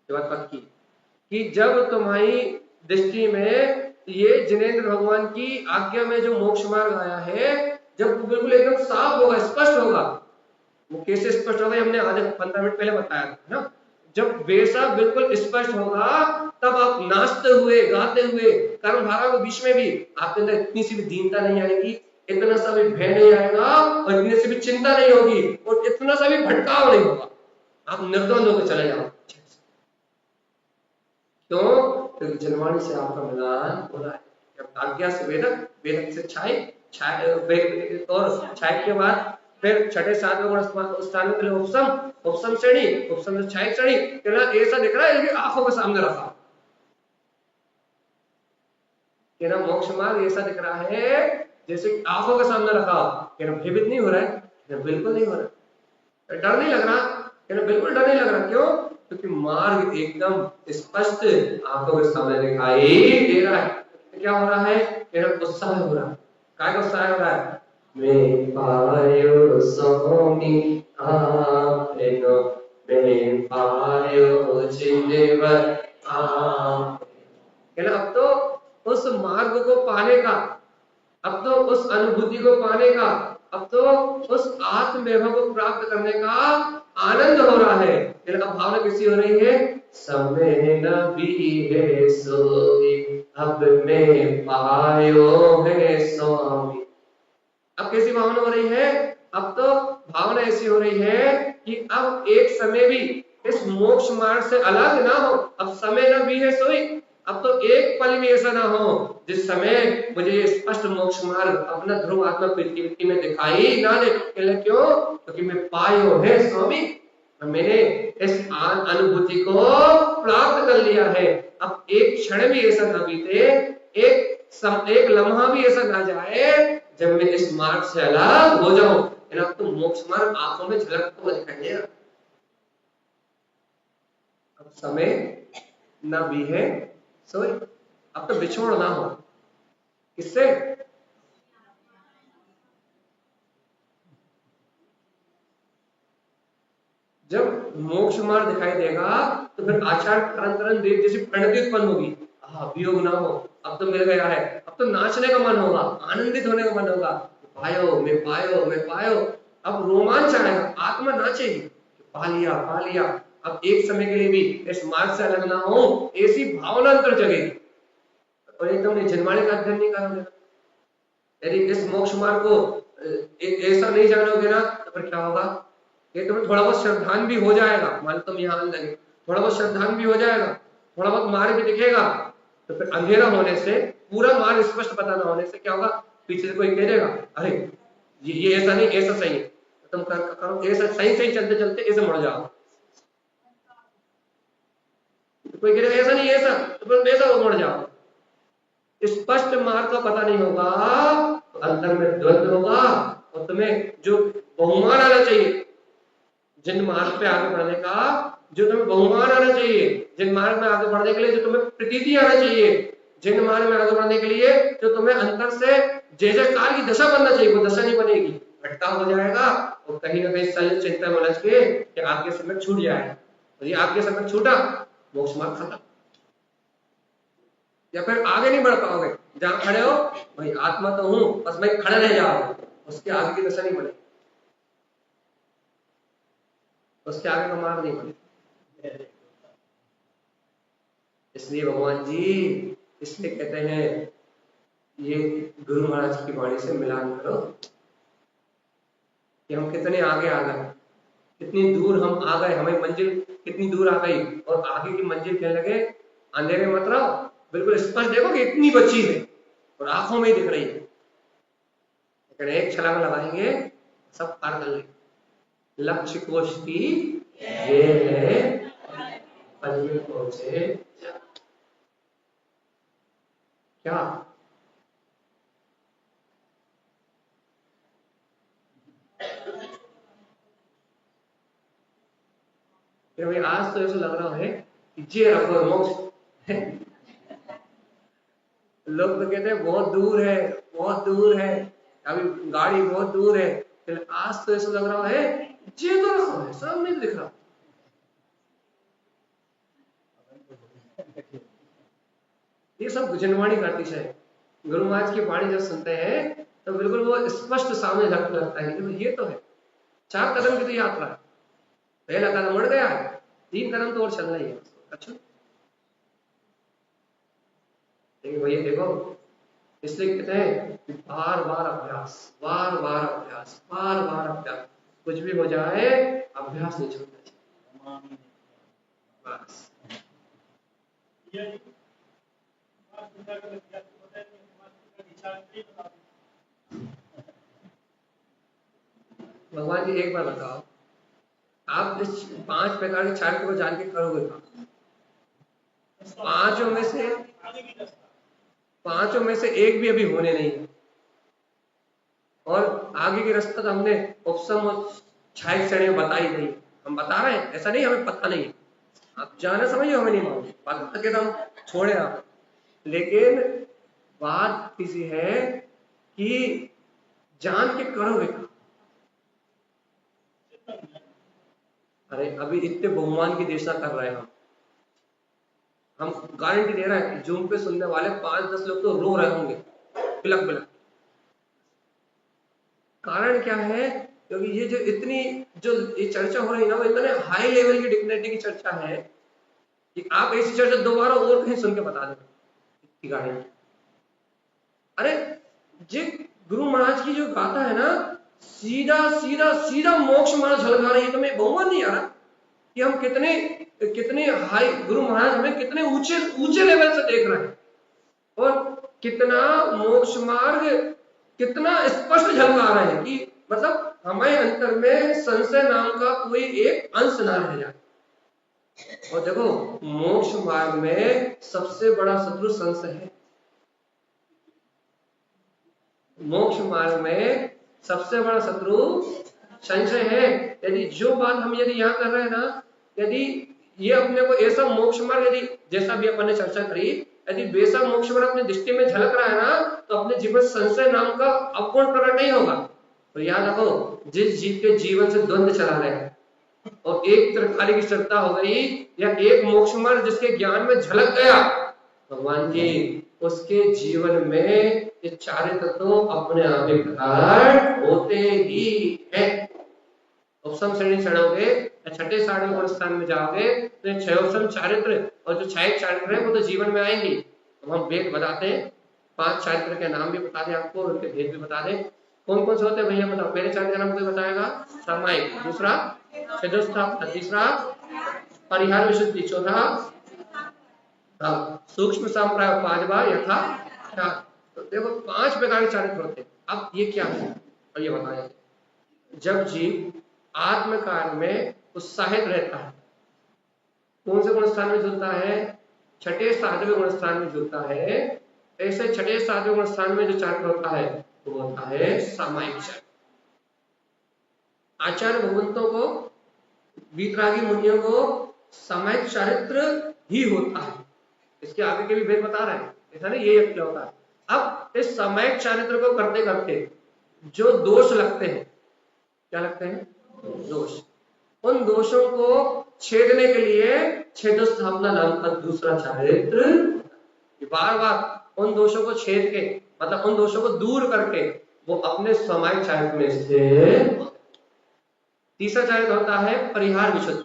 ये बात पक्की कि जब तुम्हारी दृष्टि में ये जिनेंद्र भगवान की आज्ञा में जो मोक्ष मार्ग आया है, जब बिल्कुल एकदम साफ होगा, स्पष्ट होगा, वो कैसे स्पष्ट होगा हमने आधे 15 मिनट पहले बताया था ना। जब वैसा बिल्कुल स्पष्ट होगा तब आप नाचते हुए गाते हुए कर्म धारा के बीच में भी आपके अंदर इतनी सी भी दीनता नहीं आएगी, इतना सा भी भय नहीं आएगा और इतनी सी भी चिंता नहीं होगी और इतना सा भी भटकाव नहीं होगा। आप निर्द्वंद होकर चले जाओ। क्यों? क्योंकि जनवाणी से आपका मिलान हो रहा है। आज्ञा से वेदक, वेदक से छाय, और छाय के बाद फिर छठे सातवें स्थान के लिए उपसम, उपसम श्रेणी, उपसम से छाय श्रेणी, ऐसा दिख रहा है कि आंखों के सामने रखा कि ना मोक्ष मार्ग ऐसा दिख रहा है जैसे आंखों के सामने रखा, कि ना भयभीत नहीं हो रहा है, बिल्कुल नहीं हो रहा है, डर नहीं लग रहा, कि ना बिल्कुल डर नहीं लग रहा। क्यों? क्योंकि मार्ग एकदम स्पष्ट आंखों के सामने दिखाई दे रहा है। तो क्या हो रहा है? कि ना उत्साह हो रहा है। काय का उत्साह हो रहा है? मैं पायो स्वामी आपनो, मैं पायो जिंदवर आप। अब तो उस मार्ग को पाने का, अब तो उस अनुभूति को पाने का, अब तो उस आत्मवैभव को प्राप्त करने का आनंद हो रहा है। अब भावना कैसी हो रही है? समय न बीहे सोई, अब मैं पायो है स्वामी। अब कैसी भावना हो रही है? अब तो भावना ऐसी हो रही है कि अब एक समय भी इस मोक्ष मार्ग से अलग ना हो। अब समय न भी है सोई, अब तो एक पल भी ऐसा ना हो जिस समय मुझे ये स्पष्ट मोक्ष मार्ग अपना ध्रुव आत्मा पृथ्वी में दिखाई ना दे। क्यों? क्योंकि मैं पायो है स्वामी, मैंने इस अनुभूति को प्राप्त कर लिया है। अब एक क्षण भी ऐसा ना बीते, एक लम्हा भी ऐसा ना जाए जब मैं इस मार्ग से अलग हो जाऊं। अब तो मोक्ष मार्ग आंखों में झलकता हुआ दिखाई देगा। अब समय न भी है सोई, अब तो बिछोड़ ना हो। किससे? जब मोक्ष मार्ग दिखाई देगा तो फिर आचार कांतरण देव जैसी प्रणति उत्पन्न होगी। वियोग ना हो, अब तो मिल गया है, अब तो नाचने का मन होगा, आनंदित होने का मन होगा, पायो मैं पायो मैं पायो। अब रोमांच आएगा, आत्मा नाचेगी, पा लिया पा लिया। अब एक समय के लिए भी इस मार्ग से अलग ना हो, ऐसी भावना अंतर जगेगी। और एकदम जनवाणी का अध्ययन नहीं करोगे, यदि इस मोक्ष मार्ग को ऐसा नहीं जानोगे ना तो फिर क्या होगा? ये तुम्हें थोड़ा बहुत श्रद्धान भी हो जाएगा, मान तुम यहाँ लगे, थोड़ा बहुत श्रद्धान भी हो जाएगा, थोड़ा बहुत मार्ग भी दिखेगा, तो फिर अंधेरा होने से, पूरा मार्ग स्पष्ट पता ना होने से क्या होगा? पीछे से कोई कह देगा अरे ये ऐसा नहीं, ऐसा सही है, तो तुम करो ऐसा सही सही चलते चलते ऐसे मुड़ जाओ। तो कोई कह देगा ऐसा नहीं ऐसा, तो फिर ऐसा मुड़ जाओ। स्पष्ट मार्ग का पता नहीं होगा तो अंदर में द्वंद्व होगा, और तुम्हें जो बहुमान आना चाहिए, जिन मार्ग पे आगे बढ़ने का जो तुम्हें बहुमान आना चाहिए, जिन मार्ग में आगे बढ़ने के लिए जो तुम्हें प्रतीति आना चाहिए, जिन मार्ग में आगे बढ़ने के लिए जो तुम्हें अंतर से जय जयकार की दशा बनना चाहिए, वो दशा नहीं बनेगी, भटकाव हो जाएगा और कहीं ना कहीं सल चिंता में उलझ के कि आपके समय छूट जाएगा। और ये आपके समय छूटा, मोक्ष मार्ग खत्म, या फिर आगे नहीं बढ़ पाओगे। जहां खड़े हो भाई आत्मा तो हूं, बस भाई खड़े रह जाओ, उसके आगे की दशा नहीं बनेगी, उसके आगे का मार्ग नहीं बनेगा। इसलिए भगवान जी इसलिए कहते हैं ये गुरु महाराज की वाणी से मिलान करो कि हम कितने आगे आ गए, कितनी दूर हम आ गए, हमें मंजिल कितनी दूर आ गई, और आगे की मंजिल कहने लगे अंधेरे मत रहो, बिल्कुल स्पष्ट देखो कि इतनी बची है और आंखों में ही दिख रही है, लेकिन एक छलांग लगाएंगे सब पार कर लेंगे। लक्ष्य कोष्ठी ये है मंजिल पहुंचे क्या? कि भाई आज तो ऐसा लग रहा है कि जे रखो मोक्ष। लोग तो कहते हैं बहुत दूर है, बहुत दूर है, अभी गाड़ी बहुत दूर है, फिर आज तो ऐसा लग रहा है जे तो रखो है, सामने दिख रहा। ये सब जनवाणी करती है। गुरु महाराज की वाणी जब सुनते हैं तो बिल्कुल वो स्पष्ट सामने लगता है कि ये तो है। 4 कदम की तो यात्रा है, पहला कदम उड़ गया है, 3 कदम तो और चलना ही है। अच्छा लेकिन भैया देखो, इसलिए कहते हैं कि बार बार अभ्यास, बार बार अभ्यास, बार बार अभ्यास, कुछ भी हो जाए अभ्यास नहीं छोड़ना चाहिए बस। भगवान जी एक बार बताओ, आप इस 5 प्रकार के चारित्र को जान के करोगे क्या? पांचों में से एक भी अभी होने नहीं है, और आगे की रास्ता तो हमने उपसम और छाया श्रेणी में बताई नहीं। हम बता रहे हैं, ऐसा नहीं हमें पता नहीं है, आप जाने समझिए हमें नहीं मालूम, पता के तो हम छोड़े आप। लेकिन बात किसी है कि जान के करोगे क्या? अरे अभी इतने बहुमान की देशना कर रहे हैं हम गारंटी दे रहे हैं, जूम पे सुनने वाले 5-10 लोग तो रो रहे होंगे बिलक बिलक। कारण क्या है? क्योंकि ये जो इतनी जो ये चर्चा हो रही है ना, वो इतने हाई लेवल की डिग्निटी की चर्चा है कि आप ऐसी चर्चा दोबारा और कहीं सुन के बता दें गारंटी। अरे जी गुरु महाराज की जो गाथा है ना, सीधा सीधा सीधा मोक्ष मार्ग झलका रही है। तो मैं बहुमान नहीं आ रहा कि हम कितने कितने हाई, गुरु महाराज हमें कितने ऊंचे ऊंचे लेवल से देख रहे हैं, और कितना मोक्ष मार्ग कितना स्पष्ट झलका रहे हैं कि मतलब हमारे अंतर में संशय नाम का कोई एक अंश ना रह जाए। और देखो मोक्ष मार्ग में सबसे बड़ा शत्रु संशय है। मोक्ष मार्ग में सबसे बड़ा शत्रु संशय है। यदि जो बात हम यदि यहाँ कर रहे हैं ना, यदि ये अपने को ऐसा मोक्ष मार्ग, यदि जैसा भी अपन ने चर्चा करी, यदि वैसा मोक्ष मार्ग अपने दृष्टि में झलक रहा है ना, तो अपने जीवन संशय नाम का अपूर्ण प्रकट नहीं होगा। तो याद रखो, जिस जीव के जीवन से द्वंद्व चला रहे हैं और एक तरकारी की श्रद्धा हो गई या एक मोक्ष मार्ग जिसके ज्ञान में झलक गया, भगवान जी उसके जीवन में ये चारित्र तो अपने आप ही प्रकट होते ही है। उपसम श्रेणी चढ़ोगे या छठे साढ़े गुण स्थान में जाओगे तो ये 6 उपसम चारित्र और जो 6 चारित्र है वो तो जीवन में आएंगे। तो हम भेद बताते हैं, 5 चारित्र के नाम भी बता दें आपको, उनके भेद भी बता दें। कौन कौन से होते हैं भैया बताओ? पहले चारित्र का नाम कोई बताएगा? सामायिक, दूसरा चतुष्था, तीसरा परिहार विशुद्धि, चौथा सूक्ष्म संप्राय, 5 बार यथा 4। तो देखो 5 प्रकार के चारित्र होते हैं। अब ये क्या है और ये बताएं। जब जीव आत्म कार्य में उत्साहित रहता है, कौन से गुण स्थान में जुड़ता है? छठे सातवें गुण स्थान में जुड़ता है। ऐसे छठे सातवें गुण स्थान में जो चारित्र होता है वो होता है सामायिक चारित्र। आचार्य भगवंतों को, वीतरागी मुनियों को सामायिक चारित्र ही होता है। इसके आगे के भी भेद बता रहे हैं, ऐसा नहीं ये क्या होता है। अब इस सामायिक चारित्र को करते करते जो दोष लगते हैं, क्या लगते हैं? दोष। उन दोषों को छेदने के लिए छेदोस्थापना नाम का दूसरा चारित्र, बार बार उन दोषों को छेद के, मतलब उन दोषों को दूर करके वो अपने सामायिक चारित्र में स्थित। तीसरा चारित्र होता है परिहार विशुद्ध।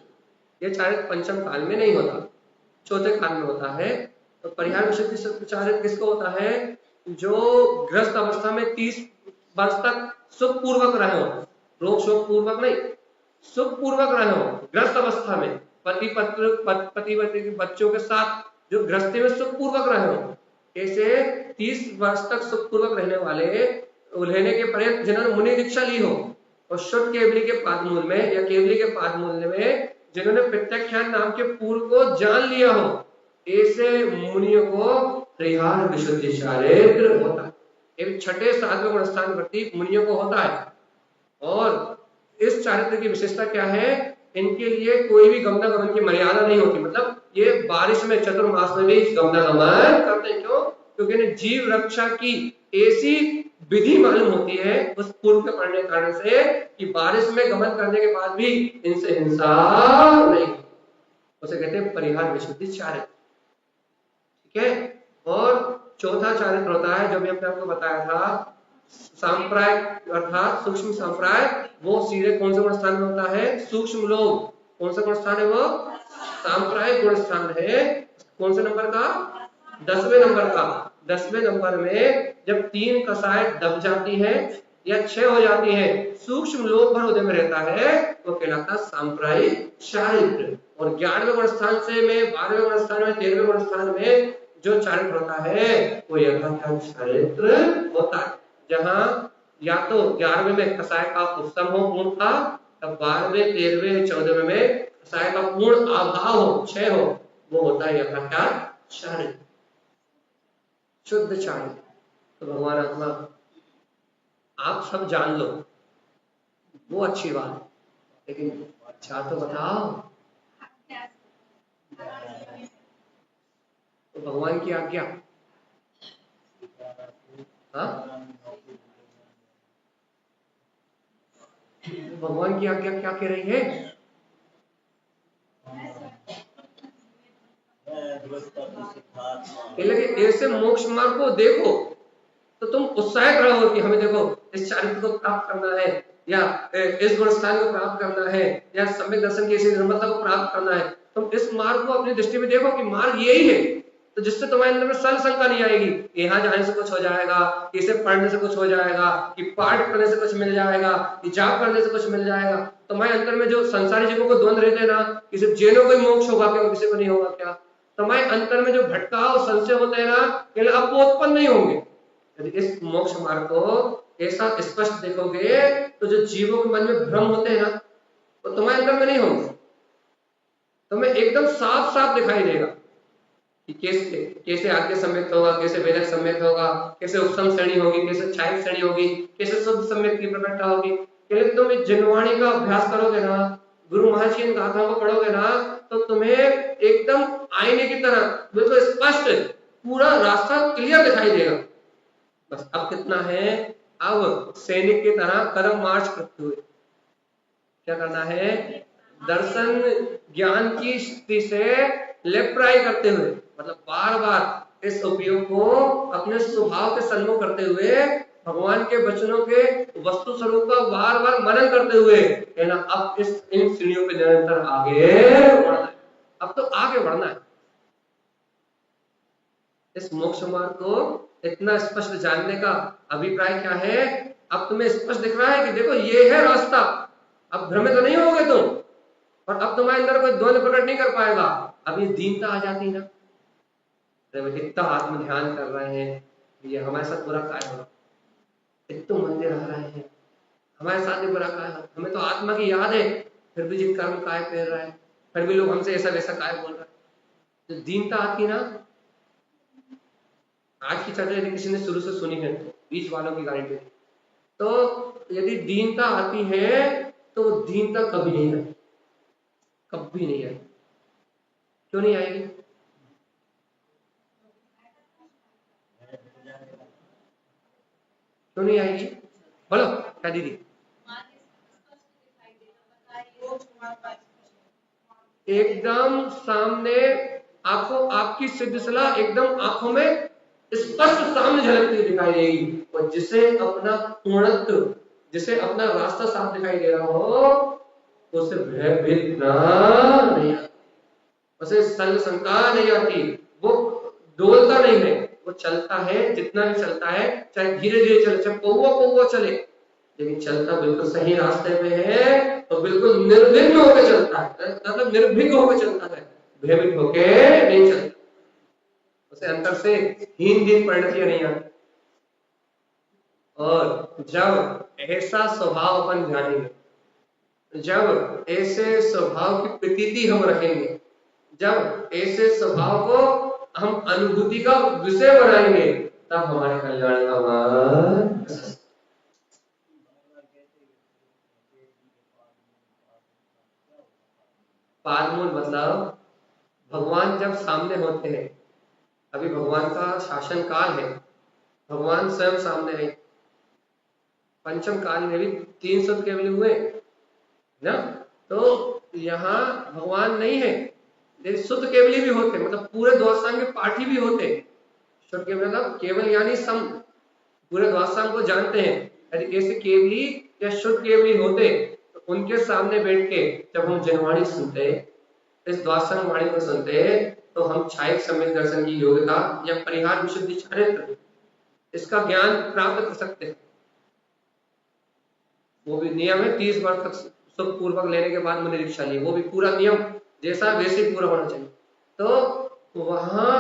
ये चारित्र पंचम काल में नहीं होता, चौथे काल में होता है। तो परिहार विशुद्ध चारित्र किसको होता है? जो ग्रस्त अवस्था में 30 वर्ष तक सुख पूर्वक रहे हो, रोग शोक पूर्वक नहीं, सुख पूर्वक रहे हो ग्रस्त अवस्था में, पति पति के बच्चों के साथ जो गृहस्थी में सुख पूर्वक रहे हो, ऐसे 30 वर्ष तक सुख पूर्वक रहने वाले रहने के पर्यंत जिन्होंने मुनि दीक्षा ली हो और शुद्ध केवली के पादमूल में या केवली के पादमूल में जिन्होंने प्रत्यक्षान नाम के पूर्व को जान लिया हो, ऐसे मुनियों को परिहार विशुद्धि चारित्र होता है। छठे सातवें गुण स्थान प्रति मुनियों को होता है। और इस चारित्र की विशेषता क्या है? इनके लिए कोई भी गमनागमन की मर्यादा नहीं होती। मतलब ये बारिश में चतुर्मास में भी गमनागमन करते हैं। क्यों? क्योंकि इन्हें जीव रक्षा की ऐसी विधि मालूम होती है उस पूर्व के पढ़ने के कारण से कि बारिश में गमन करने के बाद भी इनसे हिंसा नहीं, उसे कहते हैं परिहार विशुद्धि चारित्र। ठीक है। और चौथा चारित्र होता है जो भी हमने आपको बताया था, सांप्रायिक अर्थात सूक्ष्म सांप्रायिक। वो सीधे कौन से गुण स्थान में होता है? सूक्ष्म लोग। कौन सा गुण स्थान है वो? सांप्रायिक गुण स्थान है। कौन से नंबर का? 10वें नंबर का। 10वें नंबर में जब 3 कसाय दब जाती है या 6 हो जाती है, सूक्ष्म लोक भर उदय में रहता है, वो कहलाता सांप्रायिक चारित्र। और 11वें गुण स्थान से में 12वें गुण स्थान में 13वें गुण स्थान में जो चारित्र होता है वो यथाकाल चारित्र होता है। जहां या तो 11वें में कसाय का उपसम हो पूर्ण था, तब 12वें 13वें 14वें में कसाय का पूर्ण अभाव हो, क्षय हो, वो होता है यथाकाल चारित्र, शुद्ध चारित्र। तो भगवान आत्मा आप सब जान लो वो अच्छी बात है, लेकिन अच्छा तो बताओ। तो भगवान की आज्ञा, हाँ, भगवान की आज्ञा क्या कह रही है? लेकिन ऐसे मोक्ष मार्ग को देखो तो तुम उत्साहित रहो कि हमें देखो इस चारित्र को प्राप्त करना है, या इस गुण स्थान को प्राप्त करना है, या सम्यक दर्शन की इसी निर्मलता को प्राप्त करना है। तुम इस मार्ग को अपनी दृष्टि में देखो कि मार्ग यही है, तो जिससे तुम्हारे अंदर में सल शंका नहीं आएगी, यहाँ जाने से कुछ हो जाएगा, इसे पढ़ने से कुछ हो जाएगा, कि पाठ करने से कुछ मिल जाएगा, कि जाप करने से कुछ मिल जाएगा। तुम्हारे अंदर में जो संसारी जीवों को द्वंद्व रहते हैं ना, कि सिर्फ जैनों को ही मोक्ष होगा क्या, किसी को नहीं होगा क्या, तुम्हारे अंतर में जो भटकाव संशय होते हैं ना, अब वो उत्पन्न नहीं होंगे। यदि इस मोक्ष मार्ग को ऐसा स्पष्ट देखोगे तो जो जीवों के मन में भ्रम होते हैं ना, वो तुम्हारे अंदर में नहीं होंगे। तुम्हें एकदम साफ साफ दिखाई देगा कि कैसे कैसे आज्ञा सम्यक होगा, कैसे वेदक सम्यक होगा, कैसे उपसम श्रेणी होगी, कैसे छायक श्रेणी होगी, कैसे शुद्ध सम्यक की प्रकटता होगी। लेकिन तुम इस जिनवाणी का अभ्यास करोगे ना, गुरु महाराज की गाथाओं को पढ़ोगे ना, तो तुम्हें एकदम आईने की तरह बिल्कुल स्पष्ट पूरा रास्ता क्लियर दिखाई देगा। बस अब कितना है, अब सैनिक की तरह कदम मार्च करते हुए क्या करना है? दर्शन ज्ञान की स्थिति से लेफ्ट राइट करते हुए, मतलब बार बार इस उपयोग को अपने स्वभाव के सन्मुख करते हुए, भगवान के वचनों के वस्तु स्वरूप का बार बार मनन करते हुए, है ना, अब इस इन सीढ़ियों पे निरंतर आगे बढ़ना है। अब तो आगे बढ़ना है। इस मोक्ष मार्ग को इतना स्पष्ट जानने का अभिप्राय क्या है? अब तुम्हें स्पष्ट दिख रहा है कि देखो ये है रास्ता, अब भ्रमित तो नहीं होगे तुम, और अब तुम्हारे अंदर कोई द्वंद्व प्रकट नहीं कर पाएगा। अब ये दीनता आ जाती ना, इतना आत्म ध्यान कर रहे हैं, ये हमारे साथ बुरा काय हो रहा, इतना मंदिर आ रहे हैं, हमारे साथ भी बुरा काय हो, हमें तो आत्मा की याद है, फिर भी जिन कर्म काय कर रहा है, फिर भी लोग हमसे ऐसा वैसा काय बोल रहा है। तो दीनता आती ना, आज की चर्चा यदि किसी ने शुरू से सुनी है, बीच वालों की गारंटी, तो यदि दीनता आती है तो दीनता कभी नहीं आएगी, कभी नहीं आएगी। क्यों नहीं आएगी? क्यों नहीं आएगी? बोलो क्या दीदी? एकदम सामने आपको आपकी सिद्ध सलाह एकदम आंखों में स्पष्ट सामने झलकती दिखाई देगी। और जिसे अपना पूर्णत्व, जिसे अपना रास्ता साफ दिखाई दे रहा हो, उसे भयभीत नहीं आती, उसे संग शंका नहीं आती, वो डोलता नहीं है, वो चलता है, जितना भी चलता है, चाहे धीरे धीरे चले, चाहे पौवा चले, लेकिन चलता बिल्कुल सही रास्ते पे है, तो बिल्कुल निर्विघ्न होकर चलता है, मतलब निर्भीक होकर चलता है, भयभीत होके नहीं चलता। उसे अंतर से हीन दीन परिणतियां नहीं आती। और जब ऐसा स्वभाव अपन जानेंगे, जब ऐसे स्वभाव की प्रतीति हम रखेंगे, जब ऐसे स्वभाव को हम अनुभूति का विषय बनाएंगे, तब हमारे कल्याण का मार्ग। पादमूल मतलब भगवान जब सामने होते हैं, अभी भगवान का शासन काल है, भगवान स्वयं सामने है। पंचम काल में भी 3 शुद्ध केवली हुए ना, तो यहाँ भगवान नहीं है, लेकिन शुद्ध केवली भी होते, मतलब पूरे द्वादशांग के पाठी भी होते। शुद्ध केवल मतलब केवल यानी सम, पूरे द्वादशांग को जानते हैं। यदि ऐसे केवली या शुद्ध केवली होते तो उनके सामने बैठ के जब हम जनवाणी सुनते, इस द्वादशांग वाणी को सुनते, तो हम छायक सम्यक दर्शन की योग्यता या परिहार विशुद्धि चारित्र इसका ज्ञान प्राप्त कर सकते हैं। वो भी नियम है 30 वर्ष तक सुख पूर्वक लेने के बाद मैंने दीक्षा ली, वो भी पूरा नियम जैसा वैसे पूरा होना चाहिए। तो वहां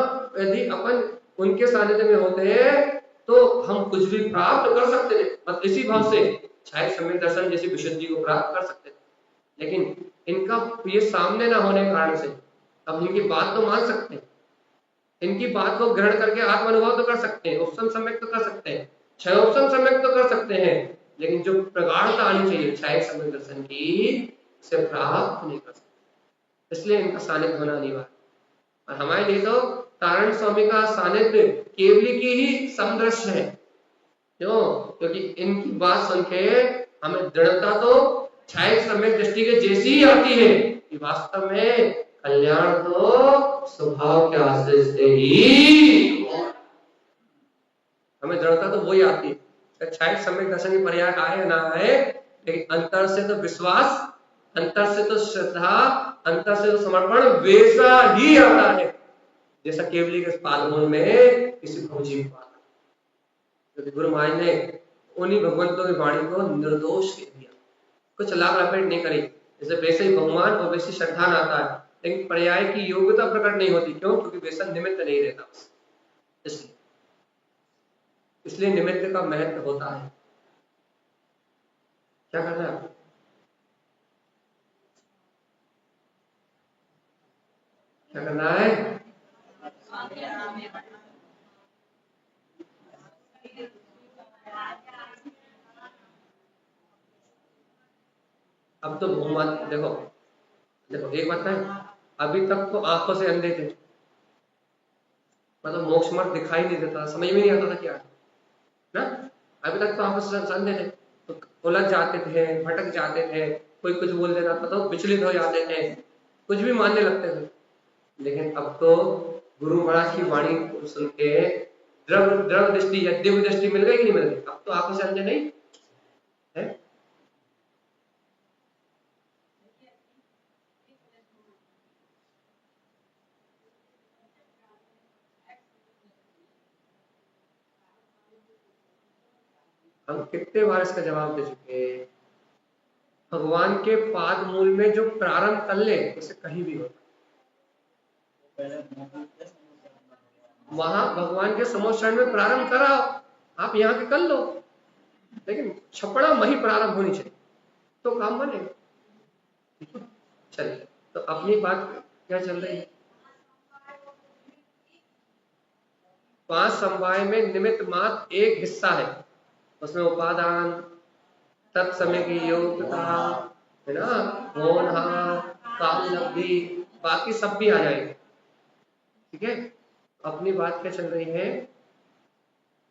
यदि अपन उनके सानिध्य में होते हैं तो हम कुछ भी प्राप्त कर सकते थे, बस इसी भाव से छायक सम्यक दर्शन जैसी विशुद्धि को प्राप्त कर सकते थे। लेकिन इनका ये सामने ना होने के कारण से अब इनकी बात तो मान सकते हैं, इनकी बात को ग्रहण करके आत्मानुभव तो कर सकते हैं, उपसम सम्यक तो कर सकते हैं, क्षय उपसम सम्यक तो कर सकते हैं, लेकिन जो प्रगाढ़ता आनी चाहिए छायक सम्यक दर्शन की, उसे प्राप्त नहीं कर सकते। इसलिए इनका सानिध्य होना अनिवार्य। और हमारे लिए तो तारण स्वामी का सानिध्य केवली की ही समदृश्य है। क्यों? क्योंकि इनकी बात सुन के हमें दृढ़ता तो छायक सम्यक दृष्टि के जैसी ही आती है कि वास्तव में कल्याण तो स्वभाव के आश्रय से ही, हमें दृढ़ता तो वही आती है। छायक सम्यक दर्शन की पर्याय आए या ना आए, लेकिन अंतर से तो विश्वास, अंतर से तो श्रद्धा, अंतर से तो समर्पण वैसा ही आता है जैसा केवली के पादमूल में किसी फौजी को आता है। गुरु महाराज ने उन्हीं भगवंतों की वाणी को निर्दोष कह दिया, कुछ लाभ लपेट नहीं करी, जैसे वैसे ही भगवान और वैसी श्रद्धा न आता है, लेकिन पर्याय की योग्यता प्रकट नहीं होती। क्यों? क्योंकि वैसा निमित्त नहीं रहता, इसलिए निमित्त का महत्व होता है। क्या करना है? क्या करना है? अब तो भगवान देखो देखो एक बात है, अभी तक तो आंखों से अंधे थे, मतलब मोक्ष मार्ग दिखाई नहीं देता, समझ में नहीं आता था क्या ना। अभी तक तो आंखों से अंधे थे, तो उलझ जाते थे, भटक जाते थे, कोई कुछ बोल देता था तो विचलित हो जाते थे, कुछ भी मानने लगते थे। लेकिन अब तो गुरु महाराज की वाणी को सुन के द्रव दृष्टि या दिव्य दृष्टि मिल गई कि नहीं मिल गई? अब तो आंखों से अंधे नहीं है। हम कितने बार इसका जवाब दे चुके हैं। भगवान के पाद मूल में जो प्रारंभ कर ले उसे कहीं भी होता, वहां भगवान के समोक्षण में प्रारंभ कराओ, आप यहाँ के कर लो, लेकिन छपड़ा वही प्रारंभ होनी चाहिए तो काम बनेगा। चलिए, तो अपनी बात क्या चल रही है? 5 समवाय में निमित्त मात्र एक हिस्सा है, उसमें उपादान, तत्समय की योग्यता है ना, होनहार, कामलब्धि, बाकी सब भी आ जाएंगे। ठीक है, अपनी बात क्या चल रही है?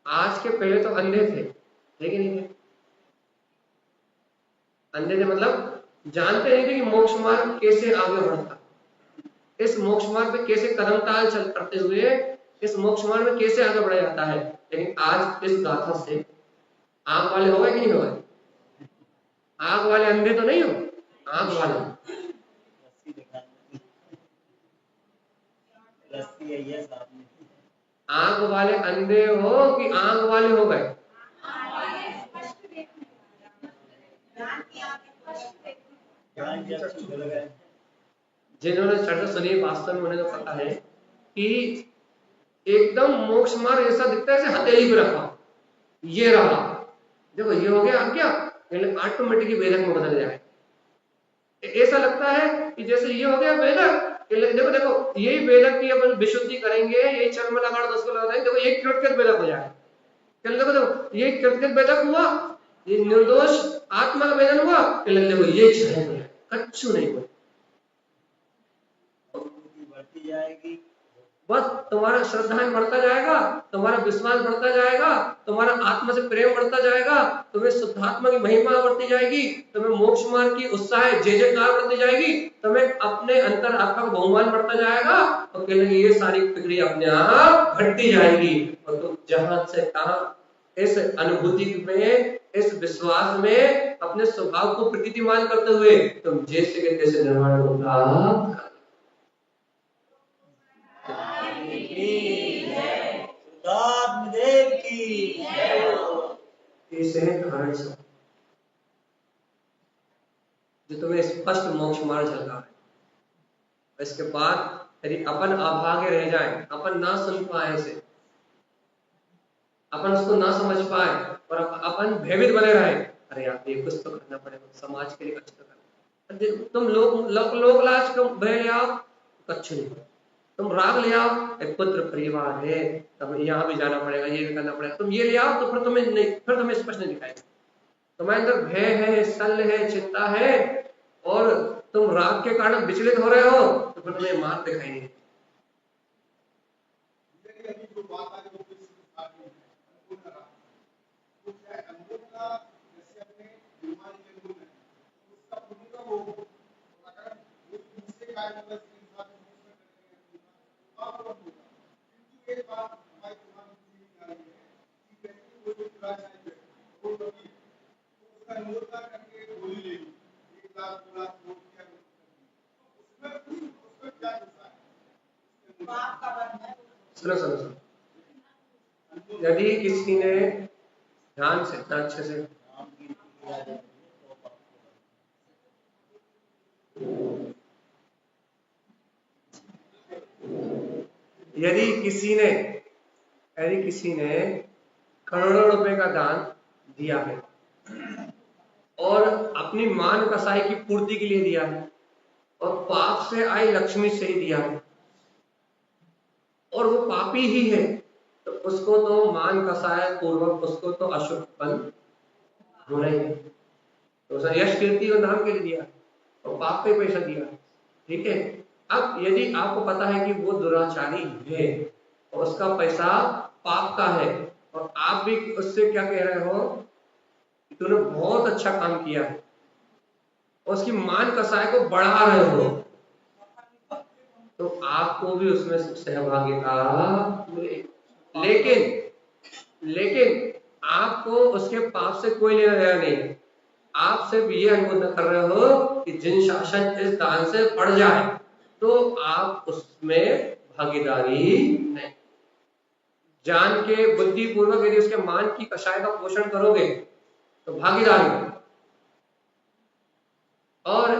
आज के पहले तो अंधे थे, लेकिन नहीं अंधे थे मतलब जानते नहीं थे कि मोक्ष मार्ग कैसे आगे बढ़ता, इस मोक्ष मार्ग पे कैसे कदम ताल चल करते हुए इस मोक्ष मार्ग में कैसे आगे बढ़ा जाता है। लेकिन आज इस गाथा से आंख वाले हो गए कि नहीं हो गए? आंख वाले अंधे तो नहीं हो, आंख वाले आंख वाले अंधे हो कि आंख वाले हो गए? जिन्होंने चर्चा सुनी वास्तव में उन्हें तो पता है कि एकदम मोक्ष मार्ग ऐसा दिखता है जैसे हथेली पे रखा, ये रहा, देखो ये हो गया आज्ञा, ऑटोमेटिकली वेदक में बदल जाए। ऐसा लगता है कि जैसे ये हो गया वेदक, देखो देखो यही वेदक की अपन विशुद्धि करेंगे, यही चर्म लगाड़ दोष को लगाएंगे, देखो एक कृतकृत वेदक हो जाए। देखो देखो ये कृतकृत वेदक हुआ, ये निर्दोष आत्मा का वेदन हुआ, देखो ये क्षय हो जाए, कच्छु नहीं हुआ। जाएगी। बस तुम्हारा श्रद्धा बढ़ता जाएगा, तुम्हारा विश्वास बढ़ता जाएगा, तुम्हारा आत्मा से प्रेम बढ़ता जाएगा, तुम्हें शुद्धात्मा की महिमा बढ़ती जाएगी, तुम्हें मोक्ष मार्ग की उत्साह जय जयकार बढ़ती जाएगी, तुम्हें अपने अंतर आत्मा का बहुमान बढ़ता जाएगा और कह लगे ये सारी प्रक्रिया अपने आप घटती जाएगी और तुम जहां से कहां इस अनुभूति में, इस विश्वास में अपने स्वभाव को प्रतीतिमान करते हुए तुम जैसे के तैसे निर्वाण को प्राप्त कर। शुद्धात्मदेव की ऐसे है कहानी सब जो तुम्हें स्पष्ट मोक्ष मार्ग झलका है। इसके बाद यदि अपन अभागे रह जाए, अपन ना सुन पाए इसे, अपन उसको ना समझ पाए और अपन भयभीत बने रहे, अरे यार ये कुछ तो करना पड़ेगा समाज के लिए, कुछ तो करना। तुम लोक लाज को भय ले आओ, कुछ नहीं, तुम राग ले आओ, एक पुत्र परिवार है, तब यहाँ भी जाना पड़ेगा, ये भी करना पड़ेगा, तुम ये ले आओ तो फिर तुम्हें नहीं, फिर तुम्हें स्पष्ट नहीं दिखाएगा। तुम्हारे अंदर भय है, शल्य है, चिंता है और तुम राग के कारण विचलित हो रहे हो तो फिर तुम्हें मार्ग दिखाई नहीं। सुनो सुनो सुनो, यदि किसी ने ध्यान से अच्छे से यदि किसी ने करोड़ों रुपए का दान दिया है और अपनी मान कसाई की पूर्ति के लिए दिया है और पाप से आई लक्ष्मी से ही दिया है और वो पापी ही है, तो उसको तो मान कसाय पूर्वक उसको तो अशुभ फल होना ही है। तो उसने यश कीर्ति और नाम के लिए दिया और पाप पे पैसा दिया, ठीक है। अब यदि आपको पता है कि वो दुराचारी है और उसका पैसा पाप का है और आप भी उससे क्या कह रहे हो कि तूने बहुत अच्छा काम किया है और उसकी मान कसाय को बढ़ा रहे हो, तो आपको भी उसमें सहभागिता मिलेगी। लेकिन आपको उसके पाप से कोई लेना देना नहीं। आप सिर्फ ये अनुमोदन कर रहे हो कि जिन शासन इस दान से बढ़ जाए तो आप उसमें भागीदारी नहीं। जान के बुद्धि पूर्वक यदि उसके मान की कषाय का पोषण करोगे तो भागीदारी, और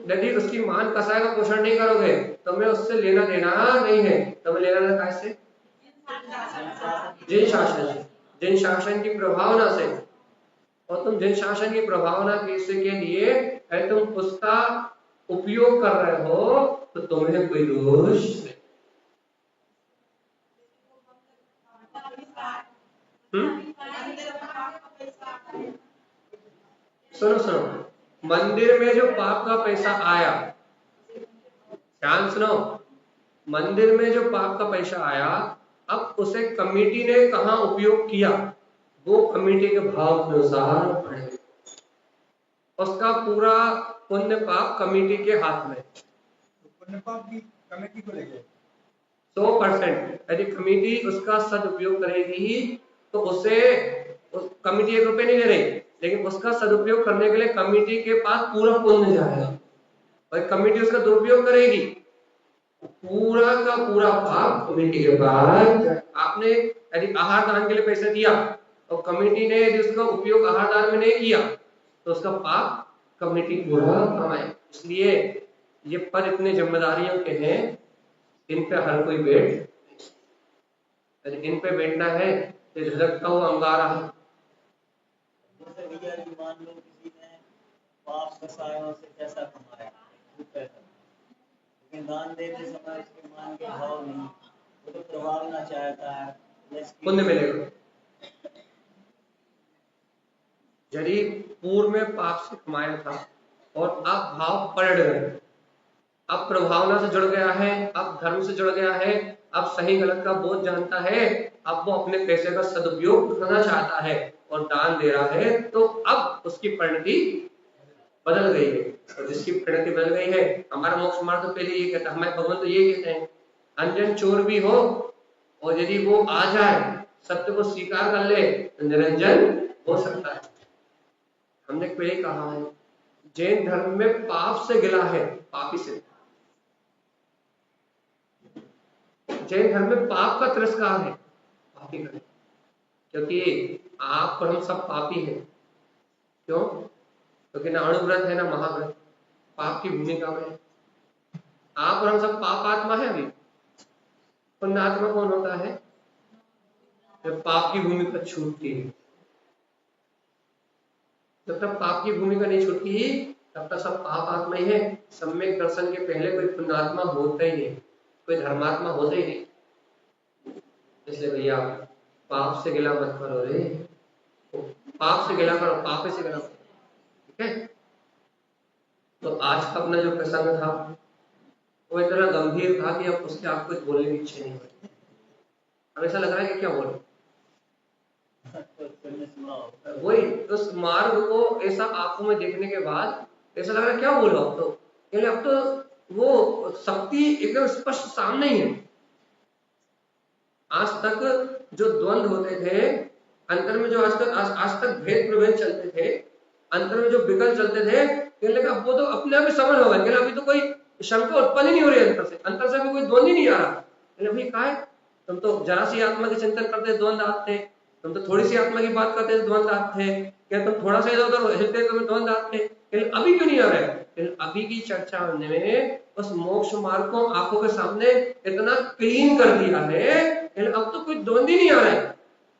यदि उसकी मान कसाय का पोषण नहीं करोगे तो मैं उससे लेना देना नहीं है। तो मैं लेना देना कैसे? जिन शासन की प्रभावना से, और तुम जिन शासन की प्रभावना के लिए तुम उसका उपयोग कर रहे हो तो तुम्हें कोई दोष नहीं। सुनो, मंदिर में जो पाप का पैसा आया, ध्यान सुनो, मंदिर में जो पाप का पैसा आया, अब उसे कमेटी ने कहां उपयोग किया वो कमेटी के भाव के अनुसार पड़ेगा। उसका पूरा पुण्य पाप कमेटी के हाथ में, पुण्य पाप भी कमेटी को लेके 100%। यदि कमेटी उसका सदुपयोग करेगी तो उसे कमेटी 1 रुपए नहीं दे रही, लेकिन उसका सदुपयोग करने के लिए कमेटी के पास पूरा पुण्य जाएगा। और कमेटी उसका दुरुपयोग करेगी, पूरा का पूरा पाप कमेटी के पास। आपने यदि आहार दान के लिए पैसे दिया और कमेटी ने यदि उसका उपयोग आहार दान में नहीं किया तो उसका पाप कमेटी पूरा कमाए। इसलिए ये पद इतने जिम्मेदारियों के हैं, इन पे हर कोई बैठ, यदि इन पे बैठना है तो झलकता हुआ अंगारा है। जैसे भैया जी मान लो किसी ने पाप कसायों से पैसा कमाया, लेकिन दान देते समय उसके मान के भाव नहीं, वो तो प्रभावना चाहता है, पुण्य मिलेगा। यदि पूर्व में पाप से कमाया था और आप भाव पलट गए, अब प्रभावना से जुड़ गया है, अब धर्म से जुड़ गया है, अब सही गलत का बोध जानता है, अब वो अपने पैसे का सदुपयोग करना चाहता है और दान दे रहा है, तो अब उसकी परिणति बदल गई है। और जिसकी परिणति बदल गई है, हमारा मोक्ष मार्ग तो पहले ये कहता है, हमारे भगवान तो ये कहते हैं, अंजन चोर भी हो और यदि वो आ जाए सत्य को स्वीकार कर ले तो निरंजन हो सकता है। हमने पहले कहा है, जैन धर्म में पाप से गिला है, पापी से। जैन धर्म में पाप का तिरस्कार है, पापी का, क्योंकि आप और हम सब पापी हैं। क्यों? क्योंकि ना अणुव्रत है ना महाव्रत, पाप की भूमिका में। आप और हम सब पाप आत्मा है। अभी पुण्यात्मा कौन होता है? जब पाप की भूमिका छूटती है। जब तक पाप की भूमिका नहीं छूटती तब तक सब पाप आत्मा ही है। सम्यक दर्शन के पहले कोई पुण्यात्मा होता ही नहीं, कोई धर्मात्मा होता ही नहीं। इसलिए भैया पाप से गिला मत करो रे, पाप से गिला करो, पाप से गिला करो। ठीक है? तो आज का अपना जो प्रसंग था वो इतना गंभीर था कि अब उसके आप कुछ बोलने की इच्छा नहीं होती। अब ऐसा लग रहा है कि क्या बोलो, वही उस मार्ग को ऐसा आंखों में देखने के बाद ऐसा लग रहा है क्या बोलो अब तो, यानी अब तो वो शक्ति एकदम स्पष्ट सामने ही है। आज तक जो द्वंद होते थे अंतर में, जो आज तक भेद प्रभेद चलते थे, अंतर में जो विकल्प चलते थे, कहने वो तो अपने आप ही समझ हो गए। अभी तो कोई शंका उत्पन्न ही नहीं हो रही अंतर से अभी कोई द्वंद ही नहीं आ रहा। भाई कहा है, तुम तो जरा सी आत्मा के चिंतन करते द्वंद आते, तुम तो थोड़ी सी आत्मा की बात करते द्वंद आते, क्या तुम थोड़ा सा इधर उधर हिलते तो द्वंद आते, अभी क्यों नहीं आ रहा है? अभी की चर्चा में उस मोक्ष मार्ग को आंखों के सामने इतना क्लीन कर दिया है, अब तो कोई द्वंद ही नहीं आ रहा है।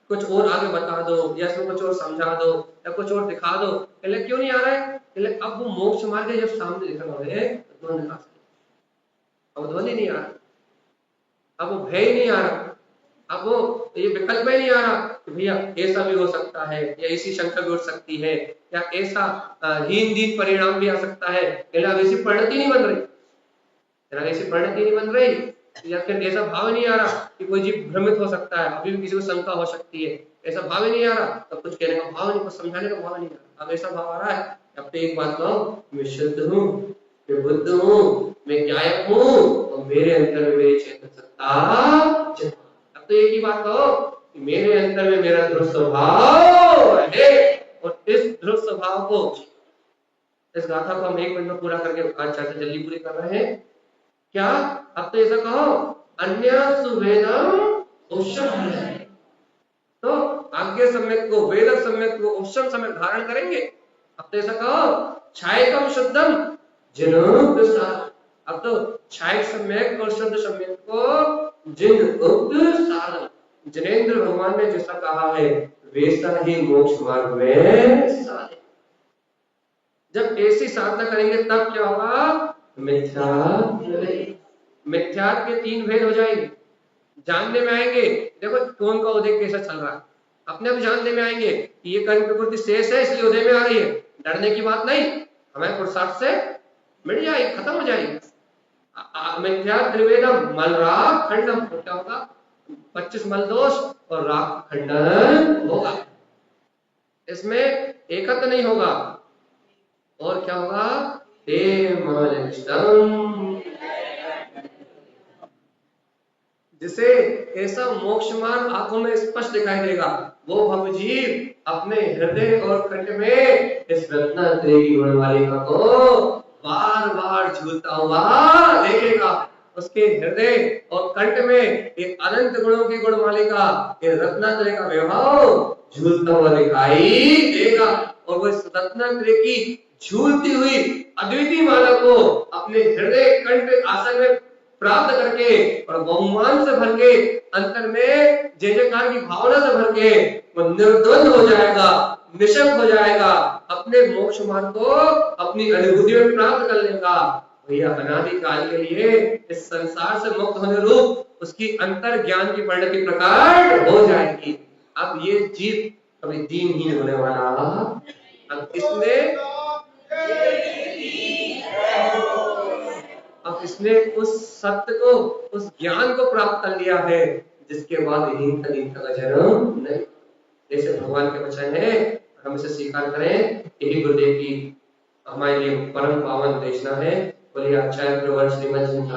कुछ और आगे बता दो या इसमें कुछ और समझा दो या कुछ और दिखा दो, क्यों नहीं आ रहा है? अब वो मोक्ष मार्ग जब सामने दिख रहा है तो द्वंद कहां से? अब द्वंद ही नहीं आ रहा, अब वो भय नहीं आ रहा, अब वो ये विकल्प ही नहीं आ रहा कि भैया ऐसा भी हो सकता है या ऐसी शंका भी उठ सकती है या ऐसा हीन दीन परिणाम भी आ सकता है। अब ऐसी परिणति नहीं बन रही, ऐसी परिणति नहीं बन रही, या फिर ऐसा भाव नहीं आ रहा कि कोई जीव भ्रमित हो सकता है, अभी भी किसी को शंका हो सकती है, ऐसा भाव ही नहीं आ रहा। तब कुछ कहने का भाव नहीं, कुछ समझाने का भाव नहीं आ रहा। अब ऐसा भाव आ रहा है, अब तो एक बात कहो, मैं शुद्ध हूँ, मैं बुद्ध हूँ, मैं ज्ञायक हूँ और मेरे अंतर में मेरी चेतन सत्ता। अब तो एक ही बात कहो कि मेरे अंतर में मेरा ध्रुव स्वभाव है, और इस ध्रुव स्वभाव को, इस गाथा को हम 1 मिनट में पूरा करके आज चर्चा जल्दी पूरी कर रहे हैं। क्या अब तो ऐसा कहो, अन्य सुवेदम औषधम, तो आज्ञा सम्यक को, वेद सम्यक को, औषधम सम्यक धारण करेंगे। अब तो ऐसा कहो, छायकम शुद्धम जिन प्रसाद, अब तो छायक सम्यक और शुद्ध सम्यक को जिन उक्त साधन, जिनेंद्र भगवान ने जैसा कहा है वैसा ही मोक्ष मार्ग में साधन। जब ऐसी साधना करेंगे तब क्या होगा? मिथ्यात्व के 3 भेद हो जाएंगे, जानने में आएंगे। देखो कौन का उदय कैसा चल रहा है, अपने आप जानने में आएंगे कि ये कर्म प्रकृति शेष है इसलिए उदय में आ रही है। डरने की बात नहीं, हमें पुरुषार्थ से मिट जाएगी, खत्म हो जाएगी। मिथ्यात्व त्रिवेदम मल राग खंडम, क्या होगा? 25 मल दोष और राग खंडन होगा। इसमें एकत्र नहीं होगा, और क्या होगा? जिसे ऐसा मोक्ष मार्ग आंखों में स्पष्ट दिखाई देगा, वो भवजीव अपने हृदय और कंठ में इस रत्नात्रय की गुणमालिका को बार बार झूलता हुआ देखेगा। उसके हृदय और कंठ में एक अनंत गुणों की गुणमालिका, ये रत्नात्रय का वैभव झूलता हुआ दिखाई देगा, और वो इस रत्नात्रय की झूलती हुई अद्वितीय माला को अपने हृदय कंठ आसन में प्राप्त करके और बहुमान से भर के, अंतर में जय जयकार की भावना से भर के वो निर्द्वंद हो जाएगा, निशंक हो जाएगा, अपने मोक्ष मार्ग को अपनी अनुभूति में प्राप्त कर लेगा। भैया अनादि काल के लिए इस संसार से मुक्त होने रूप उसकी अंतर ज्ञान की परिणति प्रकट हो जाएगी। अब ये जीव कभी दीनहीन होने वाला, अब इसमें अब इसने उस सत्य को, उस ज्ञान को प्राप्त कर लिया है जिसके बाद हीन का जन्म नहीं। जैसे भगवान के वचन है, हम इसे स्वीकार करें। यही गुरुदेव की हमारे लिए परम पावन देशना है। बोलिए आचार्य प्रवर श्रीमद सिंह